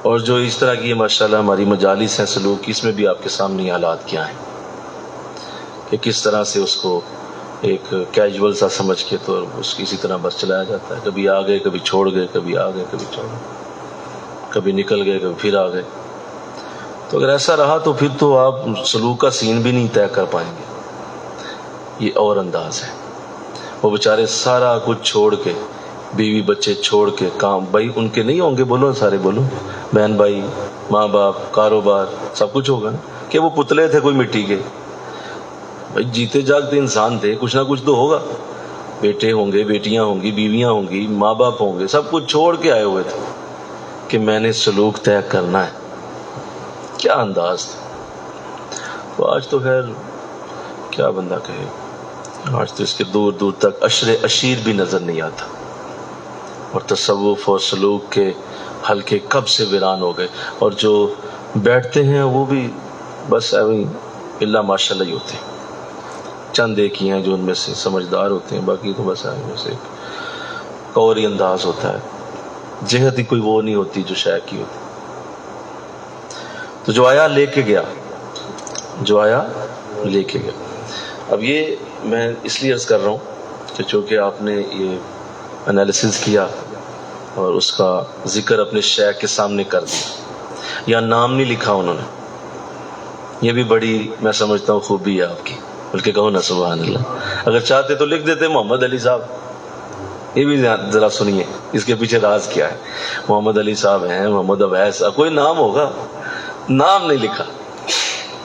اور جو اس طرح کی ماشاءاللہ ہماری مجالس ہیں سلوک، اس میں بھی آپ کے سامنے حالات کیا ہیں کہ کس طرح سے اس کو ایک کیجول سا سمجھ کے تو اس کی اسی طرح بس چلایا جاتا ہے. کبھی آ گئے، کبھی چھوڑ گئے، کبھی آ گئے، کبھی چھوڑ گئے، کبھی نکل گئے، کبھی پھر آ گئے. تو اگر ایسا رہا تو پھر تو آپ سلوک کا سین بھی نہیں طے کر پائیں گے. یہ اور انداز ہے. وہ بیچارے سارا کچھ چھوڑ کے، بیوی بچے چھوڑ کے، کام بھائی ان کے نہیں ہوں گے، بولو سارے بولو، بہن بھائی، ماں باپ، کاروبار، سب کچھ ہوگا نا. کہ وہ پتلے تھے کوئی مٹی کے؟ بھائی جیتے جاگتے انسان تھے، کچھ نہ کچھ تو ہوگا. بیٹے ہوں گے، بیٹیاں ہوں گی، بیویاں ہوں گی، ماں باپ ہوں گے، سب کچھ چھوڑ کے آئے ہوئے تھے کہ میں نے سلوک طے کرنا ہے. کیا انداز تھا. تو آج تو خیر کیا بندہ کہے, آج تو اس کے دور دور تک عشر عشیر بھی نظر نہیں آتا, اور تصوف اور سلوک کے حلقے کب سے ویران ہو گئے, اور جو بیٹھتے ہیں وہ بھی بس اللہ ماشاء اللہ ہی ہوتے ہیں. چند ایک ہی ہیں جو ان میں سے سمجھدار ہوتے ہیں, باقی تو بس میں سے ایک اور ہی انداز ہوتا ہے, جہت ہی کوئی وہ نہیں ہوتی جو شیخ کی ہوتی. تو جو آیا لے کے گیا, جو آیا لے کے گیا. اب یہ میں اس لیے عرض کر رہا ہوں کہ چونکہ آپ نے یہ انالیسز کیا اور اس کا ذکر اپنے شیخ کے سامنے کر دیا, یا نام نہیں لکھا انہوں نے, یہ بھی بڑی میں سمجھتا ہوں خوبی ہے آپ کی, بلکہ کہو نا سبحان اللہ. اگر چاہتے تو لکھ دیتے محمد علی صاحب. یہ بھی ذرا سنیے اس کے پیچھے راز کیا ہے. محمد علی صاحب ہیں, محمد اویس, کوئی نام ہوگا, نام نہیں لکھا.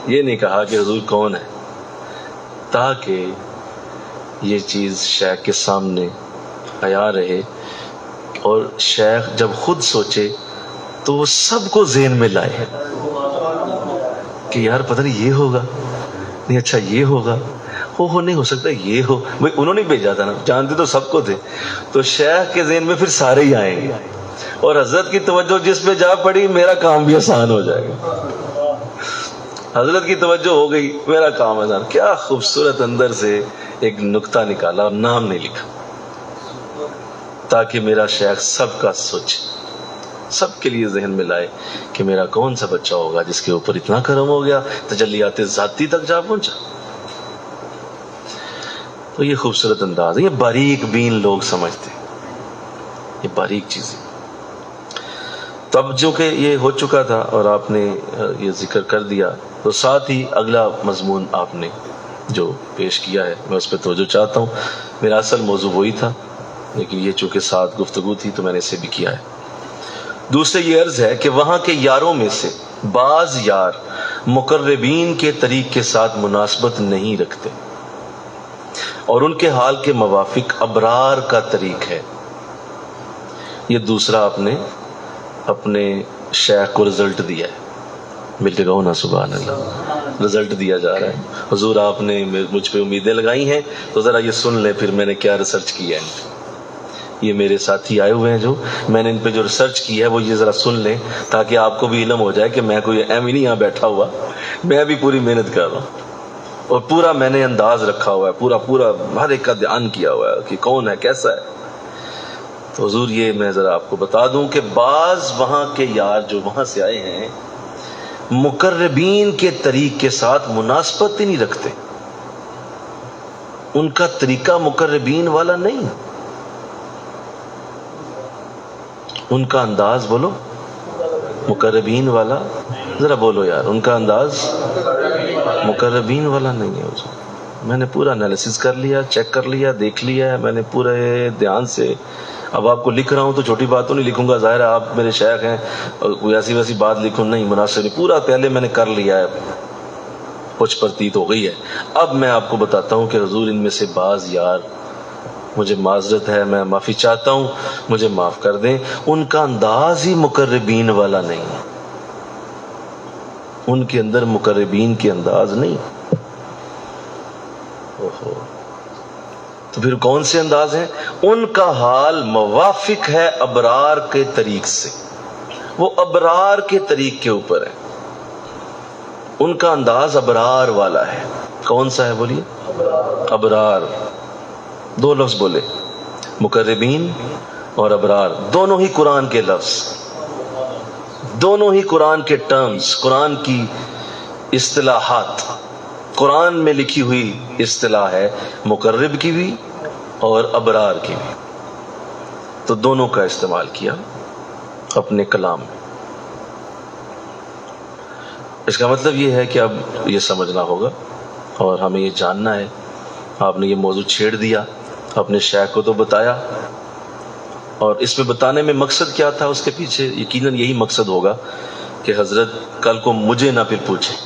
یہ نہیں کہا کہ حضور کون ہے, تاکہ یہ چیز شیخ کے سامنے آیا رہے, اور شیخ جب خود سوچے تو وہ سب کو ذہن میں لائے کہ یار پتہ نہیں یہ ہوگا, نہیں اچھا یہ ہوگا, ہو نہیں ہو سکتا یہ ہو. بھائی انہوں نے بھیجا تھا نا, جانتے تو سب کو تھے, تو شیخ کے ذہن میں پھر سارے ہی آئیں گے, اور حضرت کی توجہ جس پہ جا پڑی میرا کام بھی آسان ہو جائے گا. حضرت کی توجہ ہو گئی میرا کام آسان. کیا خوبصورت اندر سے ایک نقطہ نکالا اور نام نہیں لکھا, تاکہ میرا شیخ سب کا سوچے, سب کے لیے ذہن میں لائے کہ میرا کون سا بچہ ہوگا جس کے اوپر اتنا کرم ہو گیا, تجلیات ذاتی تک جا پہنچا. تو یہ خوبصورت انداز ہے, یہ باریک بین لوگ سمجھتے ہیں, یہ باریک چیزیں. تو اب جو کہ یہ ہو چکا تھا اور آپ نے یہ ذکر کر دیا, تو ساتھ ہی اگلا مضمون آپ نے جو پیش کیا ہے میں اس پہ توجہ چاہتا ہوں. میرا اصل موضوع وہی تھا, لیکن یہ چونکہ ساتھ گفتگو تھی تو میں نے اسے بھی کیا ہے. دوسرے یہ عرض ہے کہ وہاں کے یاروں میں سے بعض یار مقربین کے طریق کے ساتھ مناسبت نہیں رکھتے, اور ان کے حال کے موافق ابرار کا طریق ہے. یہ دوسرا آپ نے اپنے شیخ کو رزلٹ دیا ہے, مل کے کہو نا سبحان اللہ, رزلٹ دیا جا رہا ہے. حضور آپ نے مجھ پہ امیدیں لگائی ہیں, تو ذرا یہ سن لیں پھر میں نے کیا ریسرچ کیا ہے. یہ میرے ساتھی آئے ہوئے ہیں جو میں نے ان پہ جو ریسرچ کی ہے وہ یہ ذرا سن لیں, تاکہ آپ کو بھی علم ہو جائے کہ میں کوئی ایم ہی نہیں یہاں بیٹھا ہوا, میں بھی پوری محنت کر رہا ہوں, اور پورا میں نے انداز رکھا ہوا ہے, پورا ہر ایک کا دھیان کیا ہوا ہے کہ کون ہے کیسا ہے. تو حضور یہ میں ذرا آپ کو بتا دوں کہ بعض وہاں کے یار جو وہاں سے آئے ہیں مقربین کے طریق کے ساتھ مناسبت ہی نہیں رکھتے, ان کا طریقہ مقربین والا نہیں, ان کا انداز بولو مقربین والا, ذرا بولو یار, ان کا انداز مقربین والا نہیں ہے. میں نے پورا انالیسس کر لیا, چیک کر لیا, دیکھ لیا ہے میں نے پورے دھیان سے. اب آپ کو لکھ رہا ہوں تو چھوٹی بات تو نہیں لکھوں گا, ظاہر ہے آپ میرے شیخ ہیں, اور کوئی ایسی ویسی بات لکھوں نہیں, مناسب نہیں. پورا پہلے میں نے کر لیا ہے, کچھ پرتیت ہو گئی ہے. اب میں آپ کو بتاتا ہوں کہ حضور ان میں سے بعض یار, مجھے معذرت ہے, میں معافی چاہتا ہوں, مجھے معاف کر دیں, ان کا انداز ہی مقربین والا نہیں ہے, ان کے اندر مقربین کے انداز نہیں. تو پھر کون سے انداز ہیں؟ ان کا حال موافق ہے ابرار کے طریق سے, وہ ابرار کے طریق کے اوپر ہے, ان کا انداز ابرار والا ہے. کون سا ہے بولیے؟ ابرار. دو لفظ بولے, مقربین اور ابرار, دونوں ہی قرآن کے لفظ, دونوں ہی قرآن کے ٹرمز, قرآن کی اصطلاحات, قرآن میں لکھی ہوئی اصطلاح ہے مقرب کی بھی اور ابرار کی بھی. تو دونوں کا استعمال کیا اپنے کلام میں. اس کا مطلب یہ ہے کہ اب یہ سمجھنا ہوگا اور ہمیں یہ جاننا ہے. آپ نے یہ موضوع چھیڑ دیا, اپنے شیخ کو تو بتایا, اور اس میں بتانے میں مقصد کیا تھا, اس کے پیچھے یقیناً یہی مقصد ہوگا کہ حضرت کل کو مجھے نہ پھر پوچھیں,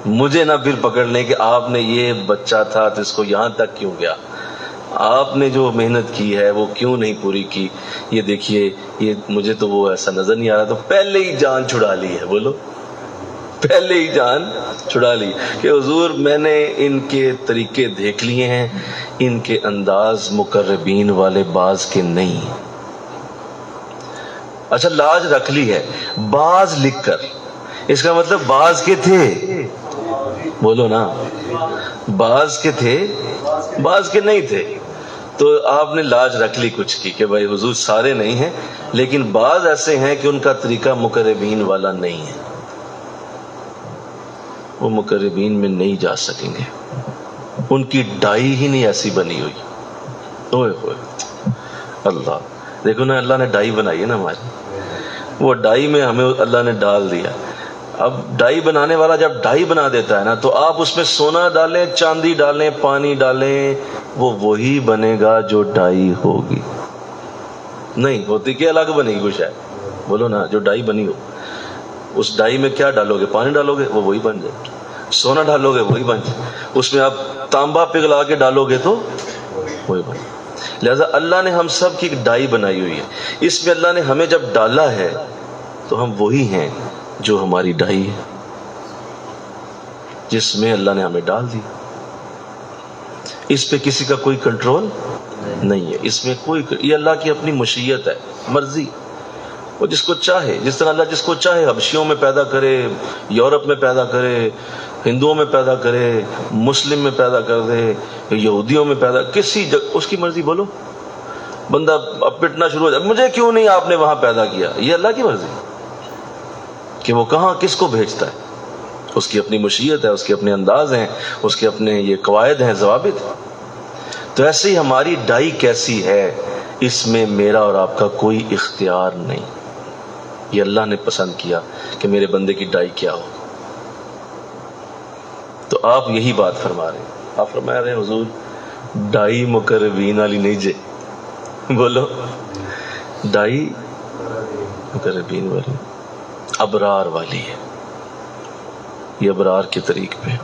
مجھے نہ پھر پکڑ لیں کہ آپ نے یہ بچہ تھا تو اس کو یہاں تک کیوں گیا, آپ نے جو محنت کی ہے وہ کیوں نہیں پوری کی. یہ دیکھیے, یہ مجھے تو وہ ایسا نظر نہیں آ رہا, تو پہلے ہی جان چھڑا لی ہے. بولو پہلے ہی جان چھڑا لی کہ حضور میں نے ان کے طریقے دیکھ لیے ہیں، ان کے انداز مقربین والے باز کے نہیں۔ اچھا لاج رکھ لی ہے، باز لکھ کر، اس کا مطلب باز کے تھے، بولو نا، باز کے تھے، باز کے نہیں تھے۔ تو آپ نے لاج رکھ لی کچھ کی کہ بھائی حضور سارے نہیں ہیں، لیکن بعض ایسے ہیں کہ ان کا طریقہ مقربین والا نہیں ہے، وہ مقربین میں نہیں جا سکیں گے، ان کی ڈائی ہی نہیں ایسی بنی ہوئی۔ اوئے ہوئے اللہ، دیکھو نا اللہ نے ڈائی بنائی ہے نا ہماری، وہ ڈائی میں ہمیں اللہ نے ڈال دیا۔ اب ڈائی بنانے والا جب ڈائی بنا دیتا ہے نا، تو آپ اس میں سونا ڈالیں، چاندی ڈالیں، پانی ڈالیں، وہ وہی بنے گا جو ڈائی ہوگی، نہیں ہوتی کہ الگ بنے گی کچھ ہے، بولو نا، جو ڈائی بنی ہو اس ڈائی میں کیا ڈالو گے؟ پانی ڈالو گے وہ وہی بن جائے، سونا ڈالو گے وہی بن جائے، اس میں آپ تانبا پگھلا کے ڈالو گے تو وہی بن جائے۔ لہذا اللہ نے ہم سب کی ایک ڈائی بنائی ہوئی ہے، اس میں اللہ نے ہمیں جب ڈالا ہے تو ہم وہی ہیں جو ہماری ڈائی ہے، جس میں اللہ نے ہمیں ڈال دی۔ اس پہ کسی کا کوئی کنٹرول نہیں ہے، اس میں کوئی، یہ اللہ کی اپنی مشیت ہے، مرضی، وہ جس کو چاہے، جس طرح اللہ جس کو چاہے حبشیوں میں پیدا کرے، یورپ میں پیدا کرے، ہندوؤں میں پیدا کرے، مسلم میں پیدا کر دے، یہودیوں میں پیدا، کسی اس کی مرضی۔ بولو بندہ اب پٹنا شروع ہو جائے، مجھے کیوں نہیں آپ نے وہاں پیدا کیا، یہ اللہ کی مرضی کہ وہ کہاں کس کو بھیجتا ہے، اس کی اپنی مشیت ہے، اس کے اپنے انداز ہیں، اس کے اپنے یہ قواعد ہیں، ضوابط۔ تو ایسے ہی ہماری ڈائی کیسی ہے، اس میں میرا اور آپ کا کوئی اختیار نہیں، یہ اللہ نے پسند کیا کہ میرے بندے کی ڈائی کیا ہو۔ تو آپ یہی بات فرما رہے ہیں، آپ فرما رہے ہیں حضور ڈائی مقربین والی نہیں جے، بولو ڈائی مقربین والی، ابرار والی ہے، یہ ابرار کے طریق پہ۔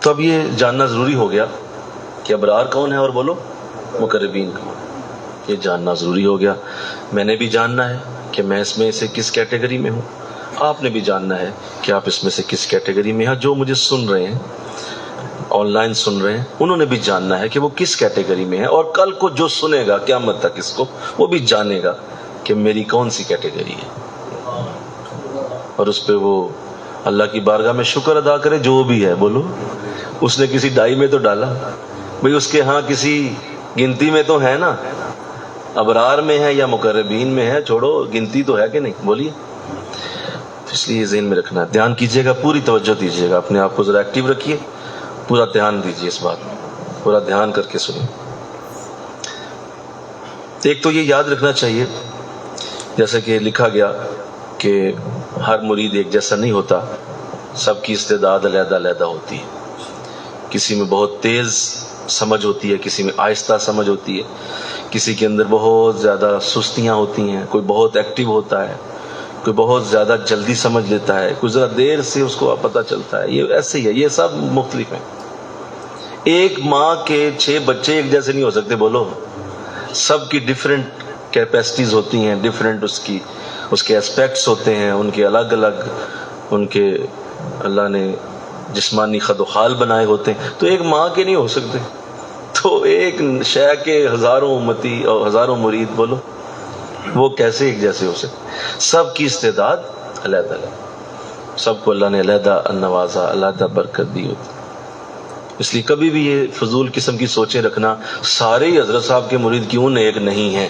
تو اب یہ جاننا ضروری ہو گیا کہ ابرار کون ہے اور بولو مقربین کون ہے، یہ جاننا ضروری ہو گیا۔ میں نے بھی جاننا ہے کہ میں اس میں سے کس کیٹیگری میں ہوں، آپ نے بھی جاننا ہے کہ آپ اس میں سے کس کیٹیگری میں ہیں۔ جو مجھے سن رہے ہیں، آن لائن سن رہے ہیں، انہوں نے بھی جاننا ہے کہ وہ کس کیٹیگری میں ہے، اور کل کو جو سنے گا قیامت تک اس کو، وہ بھی جانے گا کہ میری کون سی کیٹیگری ہے، اور اس پہ وہ اللہ کی بارگاہ میں شکر ادا کرے جو بھی ہے۔ بولو اس نے کسی ڈائی میں تو ڈالا، بھئی اس کے ہاں کسی گنتی میں تو ہے نا، ابرار میں ہے یا مقربین میں ہے، چھوڑو گنتی تو ہے کہ نہیں، بولیے۔ اس لیے ذہن میں رکھنا ہے، دھیان کیجیے گا، پوری توجہ دیجیے گا، اپنے آپ کو ذرا ایکٹیو رکھیے، پورا دھیان دیجیے اس بات میں، پورا دھیان کر کے سنیں۔ ایک تو یہ یاد رکھنا چاہیے، جیسے کہ لکھا گیا کہ ہر مرید ایک جیسا نہیں ہوتا، سب کی استعداد علیحدہ علیحدہ ہوتی ہے، کسی میں بہت تیز سمجھ ہوتی ہے، کسی میں آہستہ سمجھ ہوتی ہے، کسی کے اندر بہت زیادہ سستیاں ہوتی ہیں، کوئی بہت ایکٹیو ہوتا ہے، کوئی بہت زیادہ جلدی سمجھ لیتا ہے، کوئی ذرا دیر سے اس کو پتہ چلتا ہے، یہ ایسے ہی ہے، یہ سب مختلف ہیں۔ ایک ماں کے 6 بچے ایک جیسے نہیں ہو سکتے، بولو، سب کی ڈیفرنٹ کیپیسٹیز ہوتی ہیں، ڈیفرنٹ اس کے اسپیکٹس ہوتے ہیں، ان کے الگ الگ، ان کے اللہ نے جسمانی خد و خال بنائے ہوتے ہیں، تو ایک ماں کے نہیں ہو سکتے، تو ایک شے کے ہزاروں امتی اور ہزاروں مرید، بولو وہ کیسے ایک جیسے ہو سکتے؟ سب کی استعداد علیحدہ علیحدہ، سب کو اللہ نے علیحدہ نوازا، علیحدہ برکت دی ہوتی۔ اس لیے کبھی بھی یہ فضول قسم کی سوچیں رکھنا سارے ہی حضرت صاحب کے مرید کیوں نیک نہیں ہیں،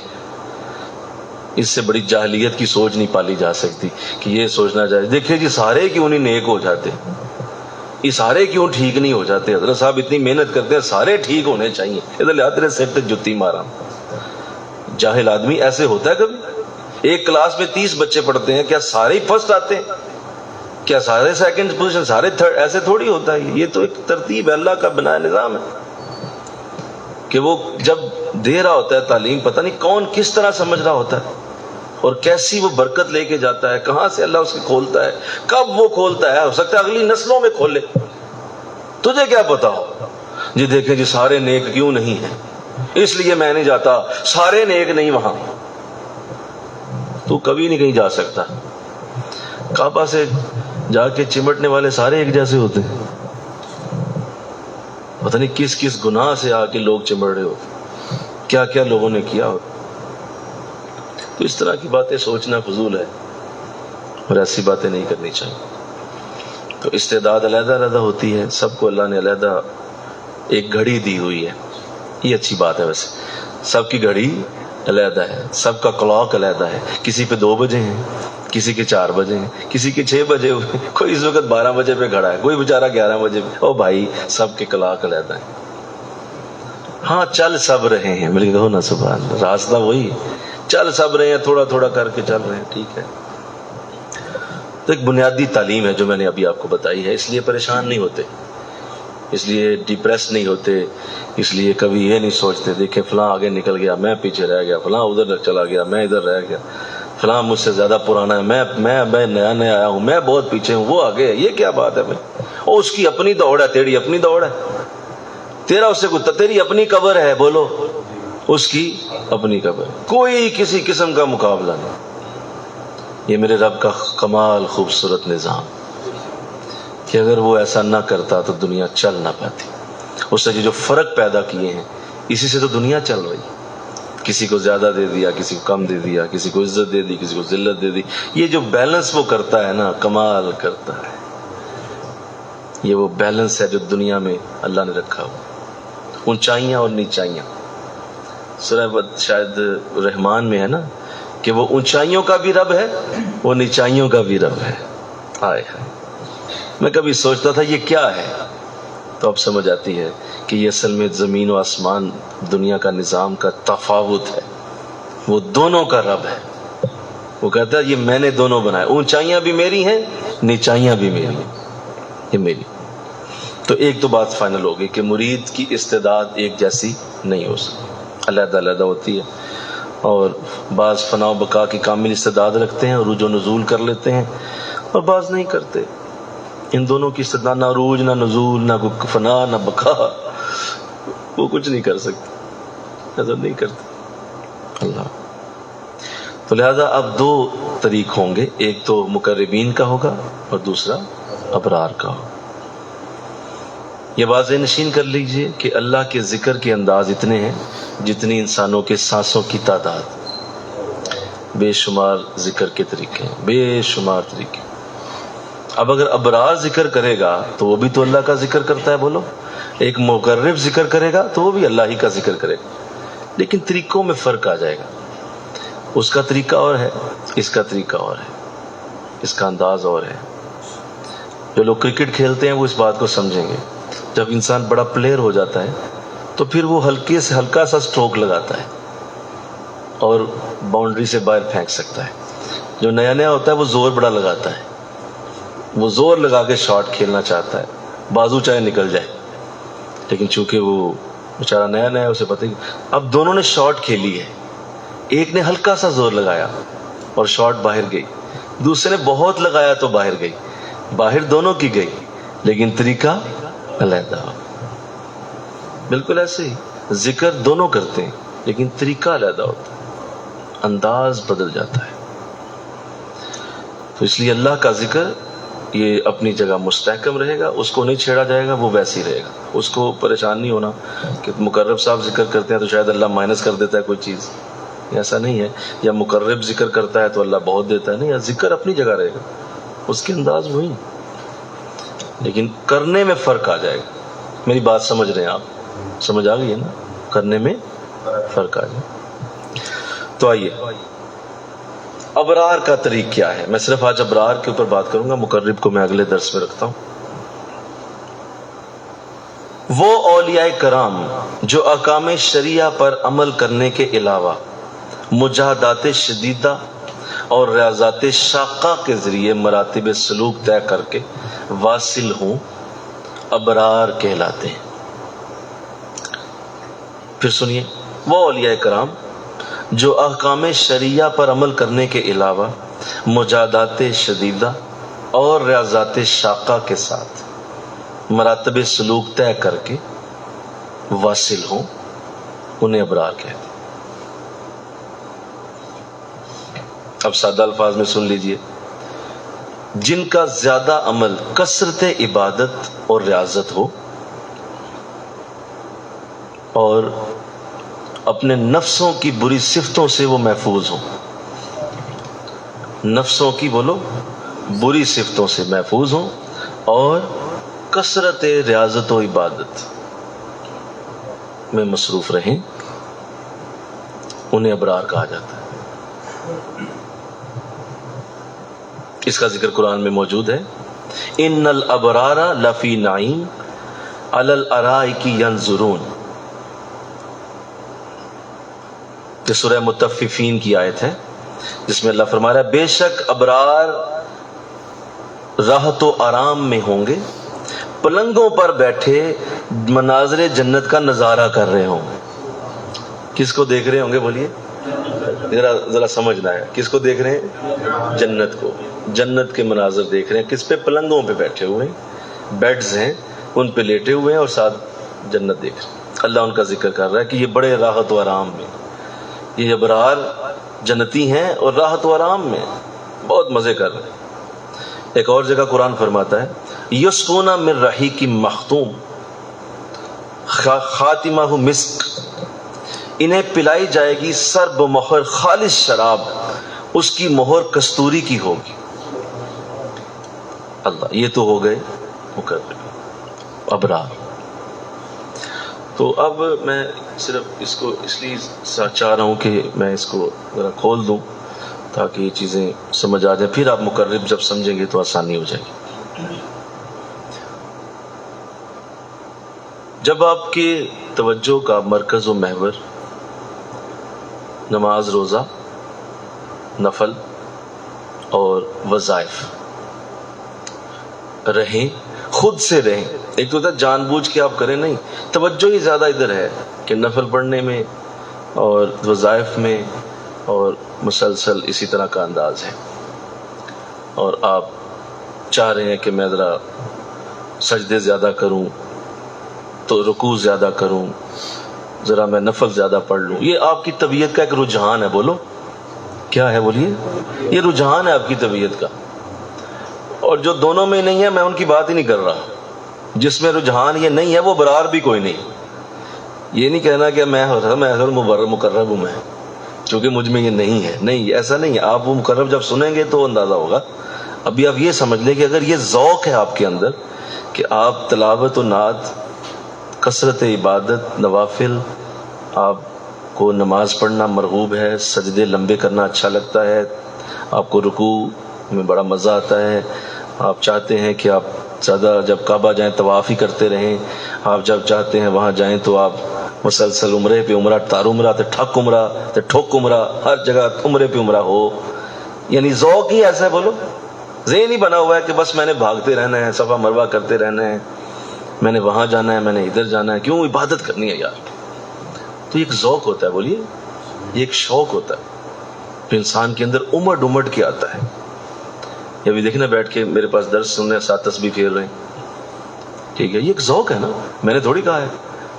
اس سے بڑی جاہلیت کی سوچ نہیں پالی جا سکتی کہ یہ سوچنا چاہیے دیکھیں جی سارے کیوں نہیں نیک ہو جاتے، یہ سارے کیوں ٹھیک نہیں ہو جاتے، حضرت صاحب اتنی محنت کرتے ہیں، سارے ٹھیک ہونے چاہیے، ادھر لے تیرے سر تک جتی مارا۔ جاہل آدمی ایسے ہوتا ہے، کبھی ایک کلاس میں 30 بچے پڑھتے ہیں، کیا سارے ہی فرسٹ آتے ہیں؟ کیا سارے سیکنڈ پوزیشن، سارے تھرڈ؟ ایسے تھوڑی ہوتا ہے، یہ تو ایک ترتیب ہے، اللہ کا بنایا نظام ہے کہ وہ جب دے رہا ہوتا ہے تعلیم، پتہ نہیں کون کس طرح سمجھ رہا ہوتا ہے اور کیسی وہ برکت لے کے جاتا ہے، کہاں سے اللہ اس کو کھولتا ہے، کب وہ کھولتا ہے، ہو سکتا ہے اگلی نسلوں میں کھولے، تجھے کیا پتا ہو۔ جی دیکھیں جی سارے نیک کیوں نہیں ہیں، اس لیے میں نہیں جاتا، سارے نیک نہیں وہاں، تو کبھی نہیں کہیں جا سکتا. کعبہ سے جا کے چمٹنے والے سارے ایک جیسے ہوتے ہیں. پتہ نہیں کس کس گناہ سے آ کے لوگ چمٹ رہے ہو، کیا کیا لوگوں نے کیا ہو. تو اس طرح کی باتیں سوچنا فضول ہے اور ایسی باتیں نہیں کرنی چاہیے. تو استعداد علیحدہ علیحدہ ہوتی ہے، سب کو اللہ نے علیحدہ ایک گھڑی دی ہوئی ہے. یہ اچھی بات ہے. ویسے سب کی گھڑی علیحدہ ہے، سب کا کلاک علیحدہ ہے. کسی پہ 2 بجے ہیں، کسی کے 4 بجے ہیں، کسی کے 6 بجے ہوئے، کوئی اس وقت 12 بجے پہ کھڑا ہے، کوئی بیچارہ 11 بجے پہ. او بھائی، سب کے کلاک علیحدہ ہیں. ہاں چل سب رہے ہیں، مل کے کہو نا سبحان اللہ. راستہ وہی، چل سب رہے ہیں، تھوڑا تھوڑا کر کے چل رہے ہیں، ٹھیک ہے. تو ایک بنیادی تعلیم ہے جو میں نے ابھی آپ کو بتائی ہے. اس لیے پریشان نہیں ہوتے، اس لیے ڈپریس نہیں ہوتے، اس لیے کبھی یہ نہیں سوچتے دیکھیں فلاں آگے نکل گیا، میں پیچھے رہ گیا، فلاں ادھر چلا گیا، میں ادھر رہ گیا، فلاں مجھ سے زیادہ پرانا ہے، میں نیا نیا آیا ہوں، میں بہت پیچھے ہوں، وہ آگے ہے. یہ کیا بات ہے بھائی؟ اور اس کی اپنی دوڑ ہے، تیری اپنی دوڑ ہے. تیرا اس سے کوئی، تیری اپنی قبر ہے، بولو، اس کی اپنی قبر. کوئی کسی قسم کا مقابلہ نہیں. یہ میرے رب کا کمال خوبصورت نظام کہ اگر وہ ایسا نہ کرتا تو دنیا چل نہ پاتی. اس نے جو فرق پیدا کیے ہیں اسی سے تو دنیا چل رہی. کسی کو زیادہ دے دیا، کسی کو کم دے دیا، کسی کو عزت دے دی، کسی کو ذلت دے دی. یہ جو بیلنس وہ کرتا ہے نا، کمال کرتا ہے. یہ وہ بیلنس ہے جو دنیا میں اللہ نے رکھا ہوا. اونچائیاں اور نیچائیاں. سورہ شاید رحمان میں ہے نا کہ وہ اونچائیوں کا بھی رب ہے، وہ نیچائیوں کا بھی رب ہے. ہائے ہائے، میں کبھی سوچتا تھا یہ کیا ہے، تو اب سمجھ آتی ہے کہ یہ اصل میں زمین و آسمان، دنیا کا نظام کا تفاوت ہے. وہ دونوں کا رب ہے. وہ کہتا ہے یہ میں نے دونوں بنائے، اونچائیاں بھی میری ہیں، نیچائیاں بھی میری ہیں، یہ میری. تو ایک تو بات فائنل ہوگی کہ مرید کی استعداد ایک جیسی نہیں ہو سکتی، علیحدہ علیحدہ ہوتی ہے. اور بعض فنا و بقا کی کامل استعداد رکھتے ہیں، عروج و نزول کر لیتے ہیں، اور بعض نہیں کرتے. ان دونوں کی استعداد نہ عروج نہ نزول، نہ فنا نہ بقا، وہ کچھ نہیں کر سکتے، نظر نہیں کرتے اللہ. تو لہذا اب 2 طریق ہوں گے، ایک تو مقربین کا ہوگا اور دوسرا ابرار کا ہوگا. یہ واضح نشین کر لیجئے کہ اللہ کے ذکر کے انداز اتنے ہیں جتنی انسانوں کے سانسوں کی تعداد. بے شمار ذکر کے طریقے ہیں، بے شمار طریقے. اب اگر ابرار ذکر کرے گا تو وہ بھی تو اللہ کا ذکر کرتا ہے، بولو. ایک مقرب ذکر کرے گا تو وہ بھی اللہ ہی کا ذکر کرے گا، لیکن طریقوں میں فرق آ جائے گا. اس کا طریقہ اور ہے، اس کا طریقہ اور ہے، اس کا انداز اور ہے. جو لوگ کرکٹ کھیلتے ہیں وہ اس بات کو سمجھیں گے. جب انسان بڑا پلیئر ہو جاتا ہے تو پھر وہ ہلکا سا سٹروک لگاتا ہے اور باؤنڈری سے باہر پھینک سکتا ہے. جو نیا نیا ہوتا ہے وہ زور بڑا لگاتا ہے، وہ زور لگا کے شاٹ کھیلنا چاہتا ہے، بازو چاہے نکل جائے، لیکن چونکہ وہ بیچارہ نیا نیا اسے پتہ ہی. اب دونوں نے شاٹ کھیلی ہے، ایک نے ہلکا سا زور لگایا اور شاٹ باہر گئی، دوسرے نے بہت لگایا تو باہر گئی. باہر دونوں کی گئی لیکن طریقہ علیحدہ. بالکل ایسے ہی ذکر دونوں کرتے ہیں لیکن طریقہ علیحدہ ہوتا ہے، انداز بدل جاتا ہے. تو اس لیے اللہ کا ذکر یہ اپنی جگہ مستحکم رہے گا، اس کو نہیں چھیڑا جائے گا، وہ ویسے ہی رہے گا. اس کو پریشان نہیں ہونا کہ مقرب صاحب ذکر کرتے ہیں تو شاید اللہ مائنس کر دیتا ہے کوئی چیز. ایسا نہیں ہے. یا مقرب ذکر کرتا ہے تو اللہ بہت دیتا ہے، نہیں. یا ذکر اپنی جگہ رہے گا، اس کے انداز وہی، لیکن کرنے میں فرق آ جائے گا. میری بات سمجھ رہے ہیں آپ؟ سمجھ آ گئی ہے نا؟ کرنے میں فرق آ جائے. تو آئیے ابرار کا طریق کیا ہے. میں صرف آج ابرار کے اوپر بات کروں گا، مقرب کو میں اگلے درس میں رکھتا ہوں. وہ اولیاء کرام جو احکام شریعہ پر عمل کرنے کے علاوہ مجاہدات شدیدہ اور ریاضات شاقہ کے ذریعے مراتب سلوک طے کر کے واصل ہوں، ابرار کہلاتے ہیں. پھر سنیے، وہ اولیاء کرام جو احکام شریعہ پر عمل کرنے کے علاوہ مجاہدات شدیدہ اور ریاضات شاقہ کے ساتھ مراتب سلوک طے کر کے واصل ہوں، انہیں ابرار کہتے ہیں. اب سادہ الفاظ میں سن لیجئے، جن کا زیادہ عمل کثرت عبادت اور ریاضت ہو اور اپنے نفسوں کی بری صفتوں سے وہ محفوظ ہوں، نفسوں کی بولو بری صفتوں سے محفوظ ہوں اور کثرت ریاضت و عبادت میں مصروف رہیں، انہیں ابرار کہا جاتا ہے۔ اس کا ذکر قرآن میں موجود ہے، ان الابرار لفی نعیم علی الارائک ینظرون، یہ سورہ مطففین کی آیت ہے جس میں اللہ فرما رہا ہے بے شک ابرار راحت و آرام میں ہوں گے، پلنگوں پر بیٹھے مناظر جنت کا نظارہ کر رہے ہوں۔ کس کو دیکھ رہے ہوں گے بولیے، ذرا سمجھنا ہے، کس کو دیکھ رہے ہیں؟ جنت کو، جنت کے مناظر دیکھ رہے ہیں۔ کس پہ؟ پلنگوں پہ بیٹھے ہوئے ہیں، بیڈز ہیں ان پہ لیٹے ہوئے ہیں اور ساتھ جنت دیکھ رہے ہیں۔ اللہ ان کا ذکر کر رہا ہے کہ یہ بڑے راحت و آرام میں، یہ ابرار جنتی ہیں اور راحت و آرام میں بہت مزے کر رہے ہیں۔ ایک اور جگہ قرآن فرماتا ہے یسقون من رحیق مختوم خاتمہ مسک، انہیں پلائی جائے گی سرب مہر خالص شراب، اس کی مہر کستوری کی ہوگی۔ اللہ، یہ تو ہو گئے مقرب ابرار۔ تو اب میں صرف اس کو اس لیے چاہ رہا ہوں کہ میں اس کو ذرا کھول دوں تاکہ یہ چیزیں سمجھ آ جائیں، پھر آپ مقرب جب سمجھیں گے تو آسانی ہو جائے گی۔ جب آپ کے توجہ کا مرکز و محور نماز، روزہ، نفل اور وظائف رہیں، خود سے رہیں، ایک تو ہوتا ہے جان بوجھ کے آپ کریں نہیں، توجہ ہی زیادہ ادھر ہے کہ نفل پڑھنے میں اور وظائف میں اور مسلسل اسی طرح کا انداز ہے، اور آپ چاہ رہے ہیں کہ میں ذرا سجدے زیادہ کروں تو رکوع زیادہ کروں، ذرا میں نفل زیادہ پڑھ لوں۔ یہ آپ کی طبیعت کا ایک رجحان ہے، بولو کیا ہے بولیے، یہ رجحان ہے آپ کی طبیعت کا۔ اور جو دونوں میں نہیں ہے میں ان کی بات ہی نہیں کر رہا، جس میں رجحان یہ نہیں ہے وہ برار بھی کوئی نہیں۔ یہ نہیں کہنا کہ میں مقرب ہوں، میں چونکہ مجھ میں یہ نہیں ہے، نہیں، ایسا نہیں ہے۔ آپ وہ مقرب جب سنیں گے تو اندازہ ہوگا۔ ابھی آپ یہ سمجھ لیں کہ اگر یہ ذوق ہے آپ کے اندر کہ آپ تلاوت و نعت، کثرت عبادت، نوافل، آپ کو نماز پڑھنا مرغوب ہے، سجدے لمبے کرنا اچھا لگتا ہے، آپ کو رکوع میں بڑا مزہ آتا ہے، آپ چاہتے ہیں کہ آپ زیادہ جب کعبہ جائیں طواف ہی کرتے رہیں، آپ جب چاہتے ہیں وہاں جائیں تو آپ مسلسل عمرے پہ عمرہ، تار عمرہ تے ٹھک عمرہ تے ٹھوک عمرہ، ہر جگہ عمرے پہ عمرہ ہو، یعنی ذوق ہی ایسا ہے، بولو ذہن ہی بنا ہوا ہے کہ بس میں نے بھاگتے رہنا ہے، صفا مروہ کرتے رہنا ہے، میں نے وہاں جانا ہے، میں نے ادھر جانا ہے، کیوں؟ عبادت کرنی ہے یار۔ تو یہ ایک ذوق ہوتا ہے، بولیے یہ ایک شوق ہوتا ہے جو انسان کے اندر امڑ امڑ کے آتا ہے۔ یہ بھی دیکھنا بیٹھ کے میرے پاس درس سن رہے ہیں، ساتھ تسبیح پھیر رہے ہیں، ٹھیک ہے، یہ ایک ذوق ہے نا، میں نے تھوڑی کہا ہے،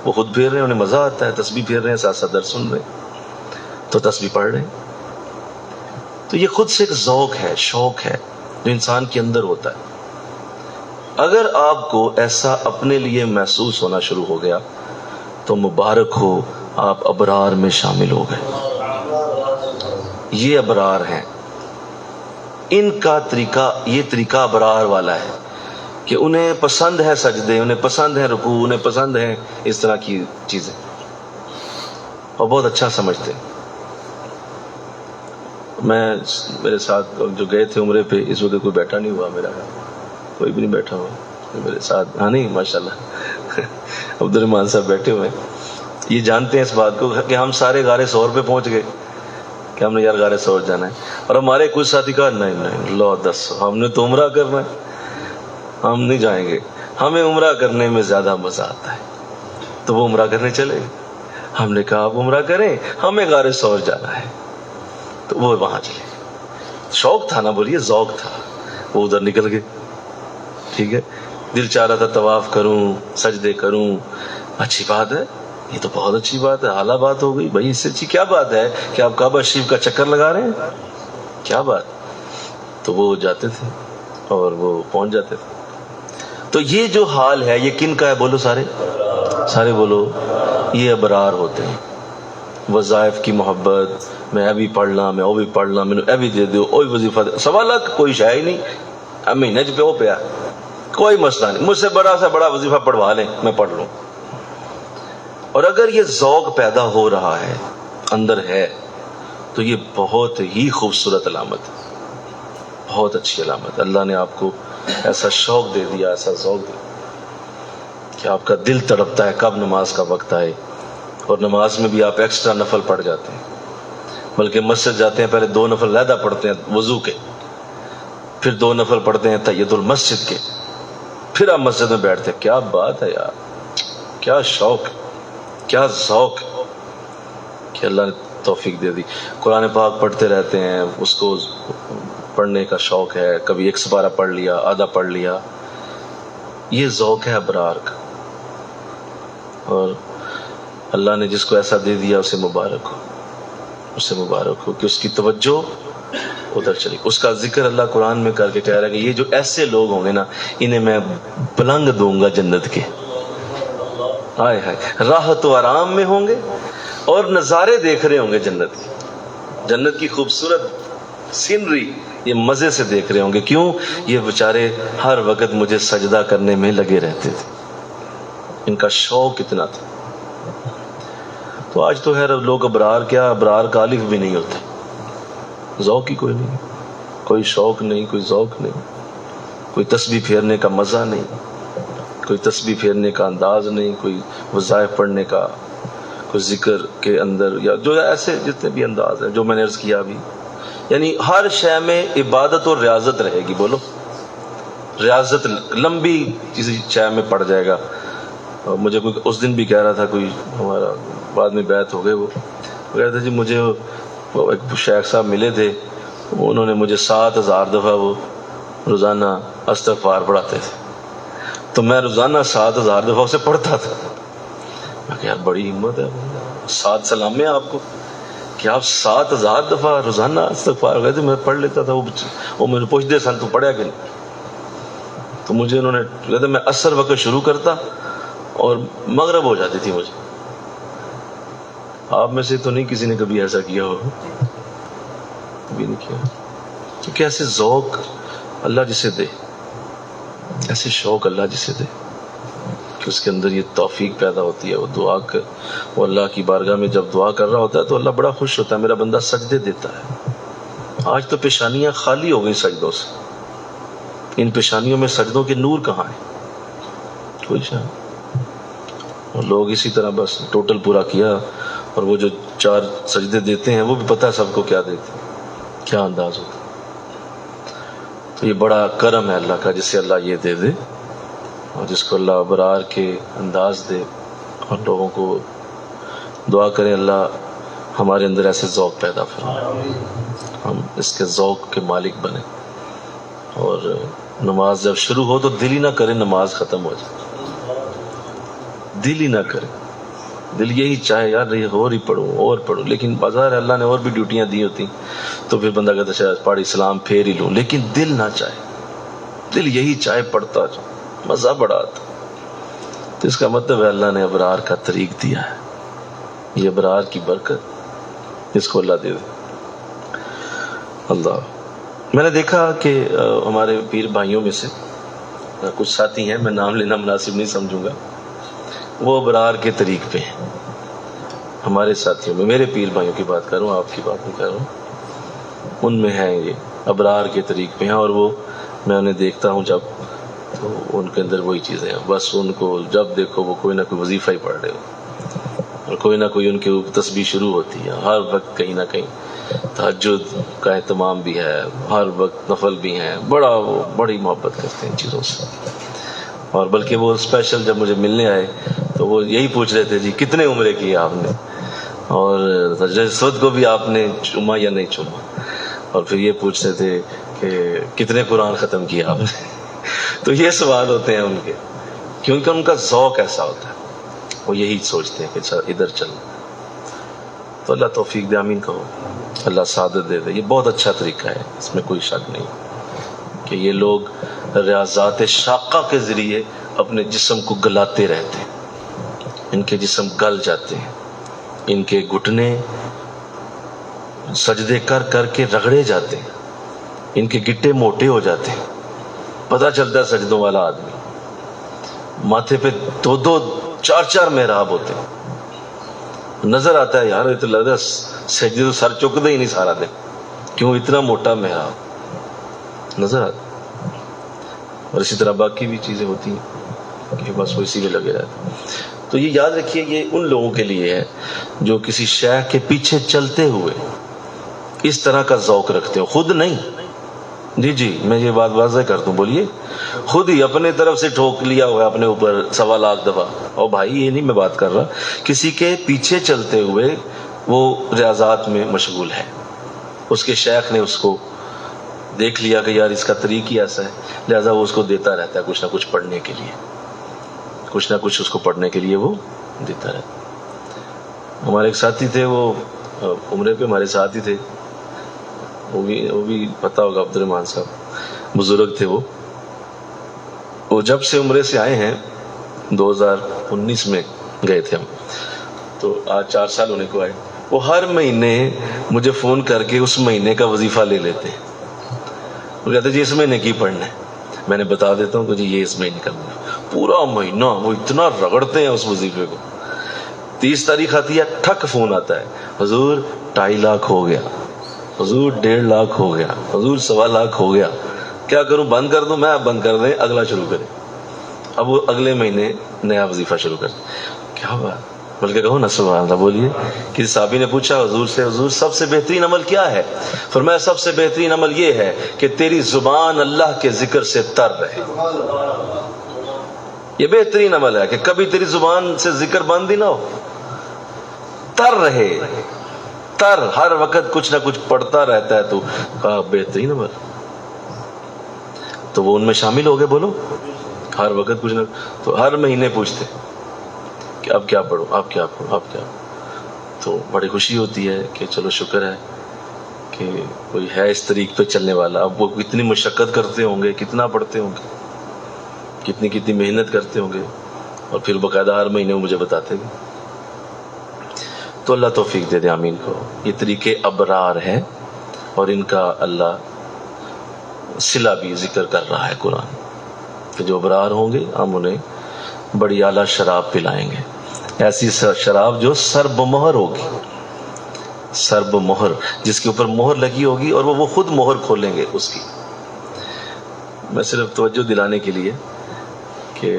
وہ خود پھیر رہے ہیں، انہیں مزہ آتا ہے، تسبیح پھیر رہے ہیں، ساتھ ساتھ درس سن رہے ہیں تو تسبیح پڑھ رہے ہیں۔ تو یہ خود سے ایک ذوق ہے، شوق ہے جو انسان کے اندر ہوتا ہے۔ اگر آپ کو ایسا اپنے لیے محسوس ہونا شروع ہو گیا تو مبارک ہو، آپ ابرار میں شامل ہو گئے۔ یہ ابرار ہیں، ان کا طریقہ، یہ طریقہ ابرار والا ہے کہ انہیں پسند ہے سجدے، انہیں پسند ہے رکوع، انہیں پسند ہے اس طرح کی چیزیں، اور بہت اچھا سمجھتے ہیں۔ میں میرے ساتھ جو گئے تھے عمرے پہ، اس وقت کوئی بیٹھا نہیں ہوا، میرا کوئی بھی نہیں بیٹھا ہوا میرے ساتھ، ہاں نہیں ماشاءاللہ عبد الرحمان صاحب بیٹھے ہوئے ہیں، یہ جانتے ہیں اس بات کو کہ ہم سارے غار ثور پہ پہنچ گئے کہ ہم نے یار غار ثور جانا ہے، اور ہمارے کچھ ساتھی کہا نہیں نہیں لو دس، ہم نے تو عمرہ کرنا ہے، ہم نہیں جائیں گے، ہمیں عمرہ کرنے میں زیادہ مزہ آتا ہے، تو وہ عمرہ کرنے چلے گئے۔ ہم نے کہا آپ عمرہ کریں، ہمیں غار ثور جانا ہے، تو وہ وہاں چلے گئے۔ شوق تھا نا، بولیے ذوق تھا، وہ ادھر نکل گئے، ٹھیک ہے، دل چاہ رہا تھا طواف کروں، سجدے کروں، اچھی بات ہے، یہ تو بہت اچھی بات ہے، اعلیٰ بات ہو گئی بھائی، اس سے اچھی کیا بات ہے کہ آپ کعبہ شریف کا چکر لگا رہے ہیں، کیا بات. تو وہ جاتے تھے اور وہ پہنچ جاتے تھے. تو یہ جو حال ہے یہ کن کا ہے؟ بولو سارے بولو. یہ ابرار ہوتے ہیں. وظائف کی محبت، میں ابھی پڑھنا، میں وہ بھی پڑھنا، میں ابھی دے دو، وہی وظیفہ دے. 1.25 کوئی شے ہی نہیں، اب مہینے پہ وہ پیا، کوئی مسئلہ نہیں، مجھ سے بڑا سے بڑا وظیفہ پڑھوا لیں میں پڑھ لوں. اور اگر یہ ذوق پیدا ہو رہا ہے، اندر ہے، تو یہ بہت ہی خوبصورت علامت ہے، بہت اچھی علامت. اللہ نے آپ کو ایسا شوق دے دیا، ایسا ذوق دے دیا کہ آپ کا دل تڑپتا ہے کب نماز کا وقت آئے. اور نماز میں بھی آپ ایکسٹرا نفل پڑھ جاتے ہیں، بلکہ مسجد جاتے ہیں پہلے 2 نفل علیحدہ پڑھتے ہیں وضو کے، پھر 2 نفل پڑھتے ہیں تحیۃ المسجد کے، پھر آپ مسجد میں بیٹھتے ہیں. کیا بات ہے یار، کیا شوق، کیا ذوق کہ اللہ نے توفیق دے دی. قرآن پاک پڑھتے رہتے ہیں، اس کو پڑھنے کا شوق ہے، کبھی 1 سپارہ پڑھ لیا، آدھا پڑھ لیا. یہ ذوق ہے ابرار کا. اور اللہ نے جس کو ایسا دے دیا اسے مبارک ہو، اسے مبارک ہو کہ اس کی توجہ ادھر چلی. اس کا ذکر اللہ قرآن میں کر کے کہہ رہا ہے کہ یہ جو ایسے لوگ ہوں گے نا، انہیں میں پلنگ دوں گا جنت کے. ہائے ہائے، راحت و آرام میں ہوں گے اور نظارے دیکھ رہے ہوں گے جنت کی، جنت کی خوبصورت سینری یہ مزے سے دیکھ رہے ہوں گے. کیوں؟ یہ بیچارے ہر وقت مجھے سجدہ کرنے میں لگے رہتے تھے، ان کا شوق اتنا تھا. تو آج تو ہے لوگ ابرار، کیا ابرار کا الف بھی نہیں ہوتے، ذوق ہی کوئی نہیں، کوئی شوق نہیں، کوئی ذوق نہیں، کوئی تسبیح پھیرنے کا مزہ نہیں، کوئی تسبیح پھیرنے کا انداز نہیں، کوئی وظائف پڑھنے کا، کوئی ذکر کے اندر، یا جو ایسے جتنے بھی انداز ہیں جو میں نے عرض کیا ابھی. یعنی ہر شے میں عبادت اور ریاضت رہے گی. بولو ریاضت لمبی کسی شے میں پڑ جائے گا. مجھے کوئی اس دن بھی کہہ رہا تھا، کوئی ہمارا بعد میں بیعت ہو گئے، وہ کہہ رہا تھا جی مجھے ایک شیخ صاحب ملے تھے، انہوں نے مجھے 7000 دفعہ وہ روزانہ استغفار پڑھاتے تھے، تو میں روزانہ 7000 دفعہ اسے پڑھتا تھا. میں کہ یار بڑی ہمت ہے، 7 سلام آپ کو کہ آپ 7000 دفعہ روزانہ استغفار گئے تھے. میں پڑھ لیتا تھا، وہ مجھے پوچھتے سن تو پڑھیا کہ نہیں. تو مجھے انہوں نے کہتے میں عصر وقت شروع کرتا اور مغرب ہو جاتی تھی مجھے. آپ میں سے تو نہیں کسی نے کبھی ایسا کیا ہو، کبھی نہیں کیا. کیونکہ ایسے ذوق اللہ جسے دے، ایسے شوق اللہ جسے دے کہ اس کے اندر یہ توفیق پیدا ہوتی ہے. وہ دعا کر، وہ اللہ کی بارگاہ میں جب دعا کر رہا ہوتا ہے تو اللہ بڑا خوش ہوتا ہے، میرا بندہ سجدے دیتا ہے. آج تو پیشانیاں خالی ہو گئی سجدوں سے. ان پیشانیوں میں سجدوں کے نور کہاں ہیں؟ کوئی شاید. اور لوگ اسی طرح بس ٹوٹل پورا کیا، اور وہ جو 4 سجدے دیتے ہیں وہ بھی پتہ ہے سب کو کیا دیتے ہیں، کیا انداز ہوتا ہے. تو یہ بڑا کرم ہے اللہ کا، جسے اللہ یہ دے دے، اور جس کو اللہ ابرار کے انداز دے. اور لوگوں کو دعا کریں اللہ ہمارے اندر ایسے ذوق پیدا فرمائے، ہم اس کے ذوق کے مالک بنیں. اور نماز جب شروع ہو تو دل ہی نہ کرے نماز ختم ہو جائے، دل ہی نہ کرے، دل یہی چاہے یار یہ اور ہی پڑھوں اور پڑھوں. لیکن بازار اللہ نے اور بھی ڈیوٹیاں دی ہوتی تو پھر بندہ کہتا شاید پڑھ اسلام پھیر ہی لوں، لیکن دل نہ چاہے، دل یہی چاہے پڑھتا جاؤ، مزہ بڑا آتا. تو اس کا مطلب ہے اللہ نے ابرار کا طریق دیا ہے. یہ ابرار کی برکت اس کو اللہ دے دے. اللہ. میں نے دیکھا کہ ہمارے پیر بھائیوں میں سے کچھ ساتھی ہیں، میں نام لینا مناسب نہیں سمجھوں گا، وہ ابرار کے طریق پہ ہیں. ہمارے ساتھیوں میں، میرے پیر بھائیوں کی بات کروں، آپ کی بات نہیں کر رہا ہوں، ان میں ہیں یہ ابرار کے طریق پہ ہیں. اور وہ میں انہیں دیکھتا ہوں جب، تو ان کے اندر وہی چیزیں ہیں. بس ان کو جب دیکھو وہ کوئی نہ کوئی وظیفہ ہی پڑھ رہے ہو، اور کوئی نہ کوئی ان کے تسبیح شروع ہوتی ہے. ہر وقت کہیں نہ کہیں تہجد کا اہتمام بھی ہے، ہر وقت نفل بھی ہیں. بڑی محبت کرتے ہیں ان چیزوں سے. اور بلکہ وہ اسپیشل جب مجھے ملنے آئے تو وہ یہی پوچھ رہے تھے جی کتنے عمرے کیے آپ نے، اور سود کو بھی آپ نے چوما یا نہیں چوما. اور پھر یہ پوچھ رہے تھے کہ کتنے قرآن ختم کیے آپ نے. تو یہ سوال ہوتے ہیں ان کے، کیونکہ ان کا ذوق ایسا ہوتا ہے، وہ یہی سوچتے ہیں کہ ادھر چلنا. تو اللہ توفیق دے، آمین کہو، اللہ سعادت دے دے۔ یہ بہت اچھا طریقہ ہے، اس میں کوئی شک نہیں کہ یہ لوگ ریاضات شاقہ کے ذریعے اپنے جسم کو گلاتے رہتے ہیں، ان کے جسم گل جاتے ہیں، ان کے گھٹنے سجدے کر کر کے رگڑے جاتے ہیں، ان کے گٹے موٹے ہو جاتے ہیں، پتہ چلتا ہے سجدوں والا آدمی۔ ماتھے پہ 2-2 4-4 محراب ہوتے ہیں، نظر آتا ہے یار یہ تو لگتا ہے سجدے تو سر چکتے ہی نہیں سارا دن، کیوں اتنا موٹا محراب نظر آتا ہے۔ اور اسی طرح باقی بھی چیزیں ہوتی ہیں کہ بس وہ اسی میں لگے رہتے ہیں۔ تو یہ یاد رکھیے، یہ ان لوگوں کے لیے ہے جو کسی شیخ کے پیچھے چلتے ہوئے اس طرح کا ذوق رکھتے ہو، خود نہیں۔ جی میں یہ بات واضح کر دوں، بولیے، خود ہی اپنے طرف سے ٹھوک لیا ہوا ہے اپنے اوپر 1.25 لاکھ دفعہ۔ اور بھائی یہ نہیں میں بات کر رہا، کسی کے پیچھے چلتے ہوئے وہ ریاضات میں مشغول ہے، اس کے شیخ نے اس کو دیکھ لیا کہ یار اس کا طریق ہی ایسا ہے، لہذا وہ اس کو دیتا رہتا ہے کچھ نہ کچھ پڑھنے کے لیے، کچھ نہ کچھ اس کو پڑھنے کے لیے وہ دیتا رہتا۔ ہمارے ایک ساتھی تھے، وہ عمرے پہ ہمارے ساتھ ہی تھے، وہ بھی پتہ ہوگا، عبد الرحمان صاحب بزرگ تھے۔ وہ جب سے عمرے سے آئے ہیں 2019 میں گئے تھے ہم، تو آج 4 سال ہونے کو آئے۔ وہ ہر مہینے مجھے فون کر کے اس مہینے کا وظیفہ لے لیتے ہیں، وہ کہتے جی اس مہینے کی پڑھنا ہے، میں نے بتا دیتا ہوں کہ جی یہ اس مہینے کا پورا مہینہ وہ اتنا رگڑتے ہیں اس وظیفے کو۔ 30 تاریخ آتی ہے، ٹھک فون آتا ہے، حضور 2.5 لاکھ ہو گیا، حضور 1.5 لاکھ ہو گیا، حضور 1.25 لاکھ ہو گیا، کیا کروں، بند کر دوں؟ میں اب بند کر دیں، اگلا شروع کریں۔ اب وہ اگلے مہینے نیا وظیفہ شروع کر دیں۔ کیا بات، بلکہ کہو نا سبحان اللہ، بولیے۔ کسی صحابی نے پوچھا حضور سے، حضور سب سے بہترین عمل کیا ہے؟ فرمایا سب سے بہترین عمل یہ ہے کہ تیری زبان اللہ کے ذکر سے تر رہے۔ یہ بہترین عمل ہے کہ کبھی تیری زبان سے ذکر بند ہی نہ ہو، تر رہے، تر، ہر وقت کچھ نہ کچھ پڑھتا رہتا ہے۔ تو کہا بہترین عمل، تو وہ ان میں شامل ہو گئے، بولو، ہر وقت کچھ نہ، تو ہر مہینے پوچھتے کہ اب کیا پڑھو، اب کیا پڑھو، اب کیا پڑھو۔ تو بڑی خوشی ہوتی ہے کہ چلو شکر ہے کہ کوئی ہے اس طریق پہ چلنے والا۔ اب وہ کتنی مشقت کرتے ہوں گے، کتنا پڑھتے ہوں گے، کتنی محنت کرتے ہوں گے، اور پھر باقاعدہ ہر مہینے وہ مجھے بتاتے گے۔ تو اللہ توفیق دے دے، آمین کو۔ یہ طریقے ابرار ہیں، اور ان کا اللہ صلہ بھی ذکر کر رہا ہے قرآن، کہ جو ابرار ہوں گے ہم انہیں بڑی اعلیٰ شراب پلائیں گے، ایسی شراب جو سرب مہر ہوگی، سرب مہر، جس کے اوپر مہر لگی ہوگی اور وہ خود مہر کھولیں گے اس کی۔ میں صرف توجہ دلانے کے لیے کہ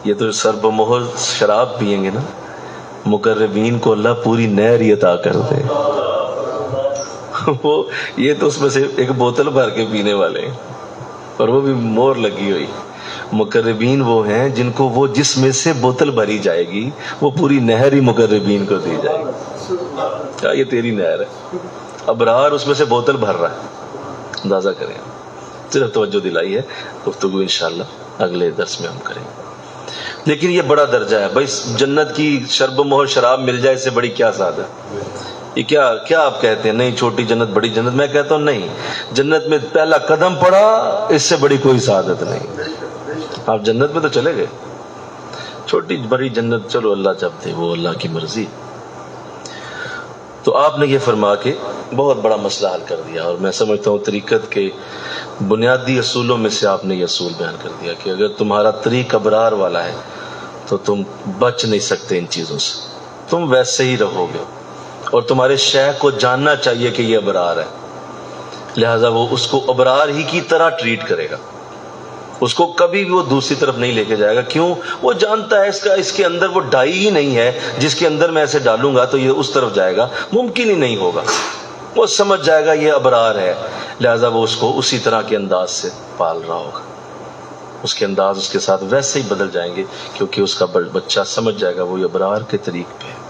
یہ تو سرب مہر شراب پئیں گے نا، مقربین کو اللہ پوری نہر عطا کر دے۔ وہ یہ تو اس میں سے ایک بوتل بھر کے پینے والے ہیں، اور وہ بھی مہر لگی ہوئی۔ مقربین وہ ہیں جن کو وہ جس میں سے بوتل بھری جائے گی وہ پوری نہر ہی مقربین کو دی جائے گی۔ کیا یہ تیری نہر ہے، ابرار اس میں سے بوتل بھر رہا ہے، اندازہ کریں۔ صرف توجہ دلائی ہے، گفتگو انشاءاللہ اگلے درس میں ہم کریں گے۔ لیکن یہ بڑا درجہ ہے بھائی، جنت کی شرب مہر شراب مل جائے، اس سے بڑی کیا سعادت۔ یہ کیا آپ کہتے ہیں نہیں چھوٹی جنت بڑی جنت؟ میں کہتا ہوں نہیں، جنت میں پہلا قدم پڑا، اس سے بڑی کوئی سعادت نہیں۔ آپ جنت میں تو چلے گئے، چھوٹی بڑی جنت چلو اللہ جب دے، وہ اللہ کی مرضی۔ تو آپ نے یہ فرما کے بہت بڑا مسئلہ حل کر دیا، اور میں سمجھتا ہوں طریقت کے بنیادی اصولوں میں سے آپ نے یہ اصول بیان کر دیا کہ اگر تمہارا طریق ابرار والا ہے تو تم بچ نہیں سکتے ان چیزوں سے، تم ویسے ہی رہو گے، اور تمہارے شیخ کو جاننا چاہیے کہ یہ ابرار ہے، لہذا وہ اس کو ابرار ہی کی طرح ٹریٹ کرے گا، اس کو کبھی بھی وہ دوسری طرف نہیں لے کے جائے گا۔ کیوں؟ وہ جانتا ہے اس کے اندر وہ ڈائی ہی نہیں ہے جس کے اندر میں ایسے ڈالوں گا تو یہ اس طرف جائے گا، ممکن ہی نہیں ہوگا۔ وہ سمجھ جائے گا یہ ابرار ہے، لہذا وہ اس کو اسی طرح کے انداز سے پال رہا ہوگا، اس کے انداز اس کے ساتھ ویسے ہی بدل جائیں گے، کیونکہ اس کا بچہ سمجھ جائے گا وہ یہ ابرار کے طریق پہ ہے۔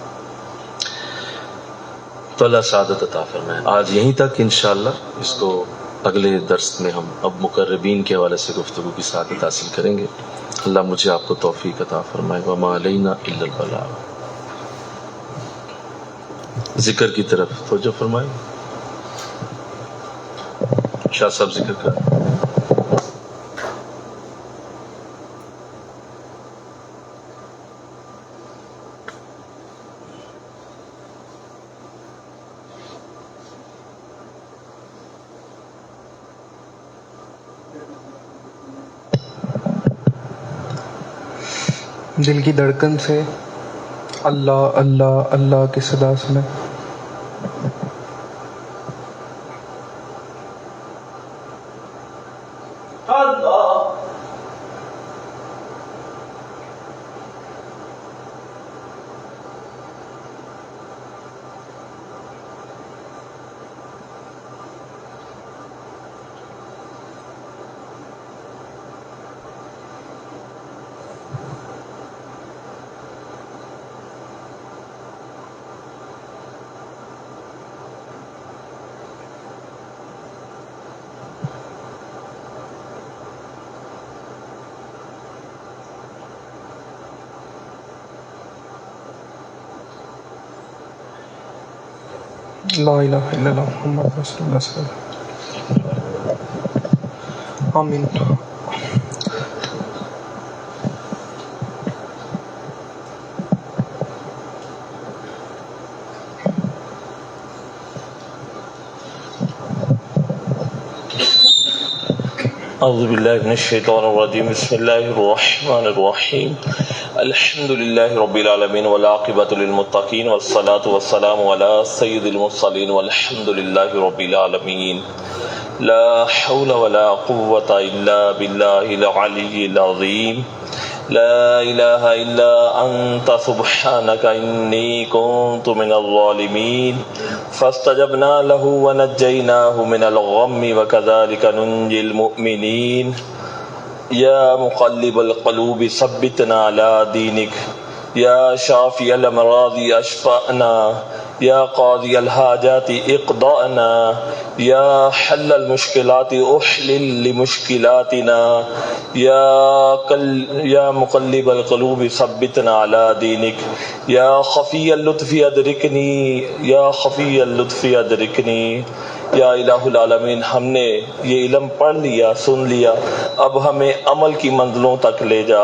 تو اللہ سعادت عطا فرمائے۔ آج یہیں تک انشاءاللہ، اس کو اگلے درس میں ہم اب مقربین کے حوالے سے گفتگو کی سعادت حاصل کریں گے۔ اللہ مجھے آپ کو توفیق عطا فرمائے۔ وما علینا الا البلاغ۔ ذکر کی طرف توجہ فرمائیں. شاہ صاحب ذکر کر. دل کی دھڑکن سے اللہ اللہ اللہ کی صدا سنیں. لا الہ الا اللہ محمد رسول اللہ صلی اللہ علیہ وسلم. آمین. اعوذ باللہ من الشیطان الرجیم. بسم اللہ الرحمن الرحیم. الحمد للہ رب العالمین والعاقبۃ للمتقین والصلاة والسلام علی سید المرسلین والحمد للہ رب العالمین. لا حول ولا قوة الا باللہ العلی العظیم. لا الہ الا انت سبحانک انی کنت من الظالمین. فاستجبنا له ونجيناه من الغم وكذلك ننجي المؤمنين. يا مقلب القلوب ثبتنا على دينك. يا شافي الأمراض اشفعنا. يا قاضي الحاجات اقضاءنا. يا حل المشكلات احلل لمشكلاتنا. يا مقلب القلوب ثبتنا على دينك. يا خفي اللطف ادركني. يا خفي اللطف ادركني. یا الہ العالمین، ہم نے یہ علم پڑھ لیا، سن لیا، اب ہمیں عمل کی منزلوں تک لے جا.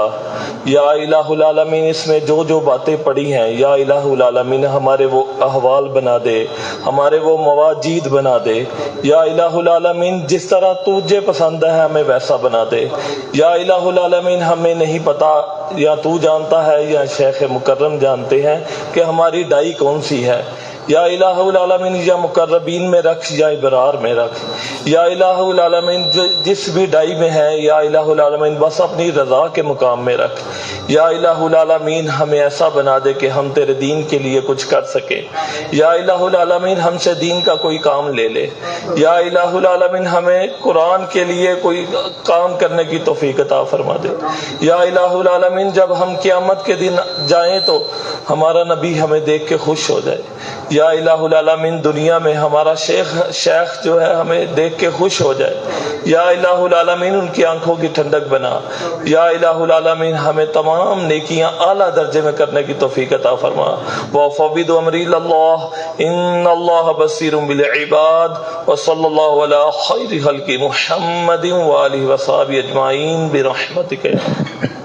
یا الہ العالمین، اس میں جو جو باتیں پڑھی ہیں یا الہ العالمین ہمارے وہ احوال بنا دے، ہمارے وہ مواجید بنا دے. یا الہ العالمین جس طرح تجھے پسند ہے ہمیں ویسا بنا دے. یا الہ العالمین ہمیں نہیں پتا یا تو جانتا ہے یا شیخ مکرم جانتے ہیں کہ ہماری ڈائی کون سی ہے. یا الہ العالمین یا مقربین میں رکھ یا ابرار میں رکھ. یا الہ العالمین جس بھی ڈائی میں ہے یا الہ العالمین بس اپنی رضا کے مقام میں رکھ. یا الہ العالمین ہمیں ایسا بنا دے کہ ہم تیرے دین کے لیے کچھ کر سکیں. یا الہ العالمین ہم سے دین کا کوئی کام لے لے. یا الہ العالمین ہمیں قرآن کے لیے کوئی کام کرنے کی توفیق عطا فرما دے. یا الہ العالمین جب ہم قیامت کے دن جائیں تو ہمارا نبی ہمیں دیکھ کے خوش ہو جائے. یا الہ العالمین دنیا میں ہمارا شیخ جو ہے ہمیں دیکھ کے خوش ہو جائے. یا الہ العالمین ان کی آنکھوں کی ٹھنڈک بنا. یا الہ العالمین ہمیں تمام نیکیاں اعلیٰ درجے میں کرنے کی توفیق عطا فرما. وَفَوِّضُ أَمْرِي إِلَى اللَّهِ إِنَّ اللَّهَ بَصِيرٌ بِالْعِبَادِ. وَصَلَّى اللَّهُ عَلَى خَيْرِ خَلْقِ مُحَمَّدٍ وَآلِهِ وَصَحْبِهِ أَجْمَعِينَ بِرَحْمَتِكَ.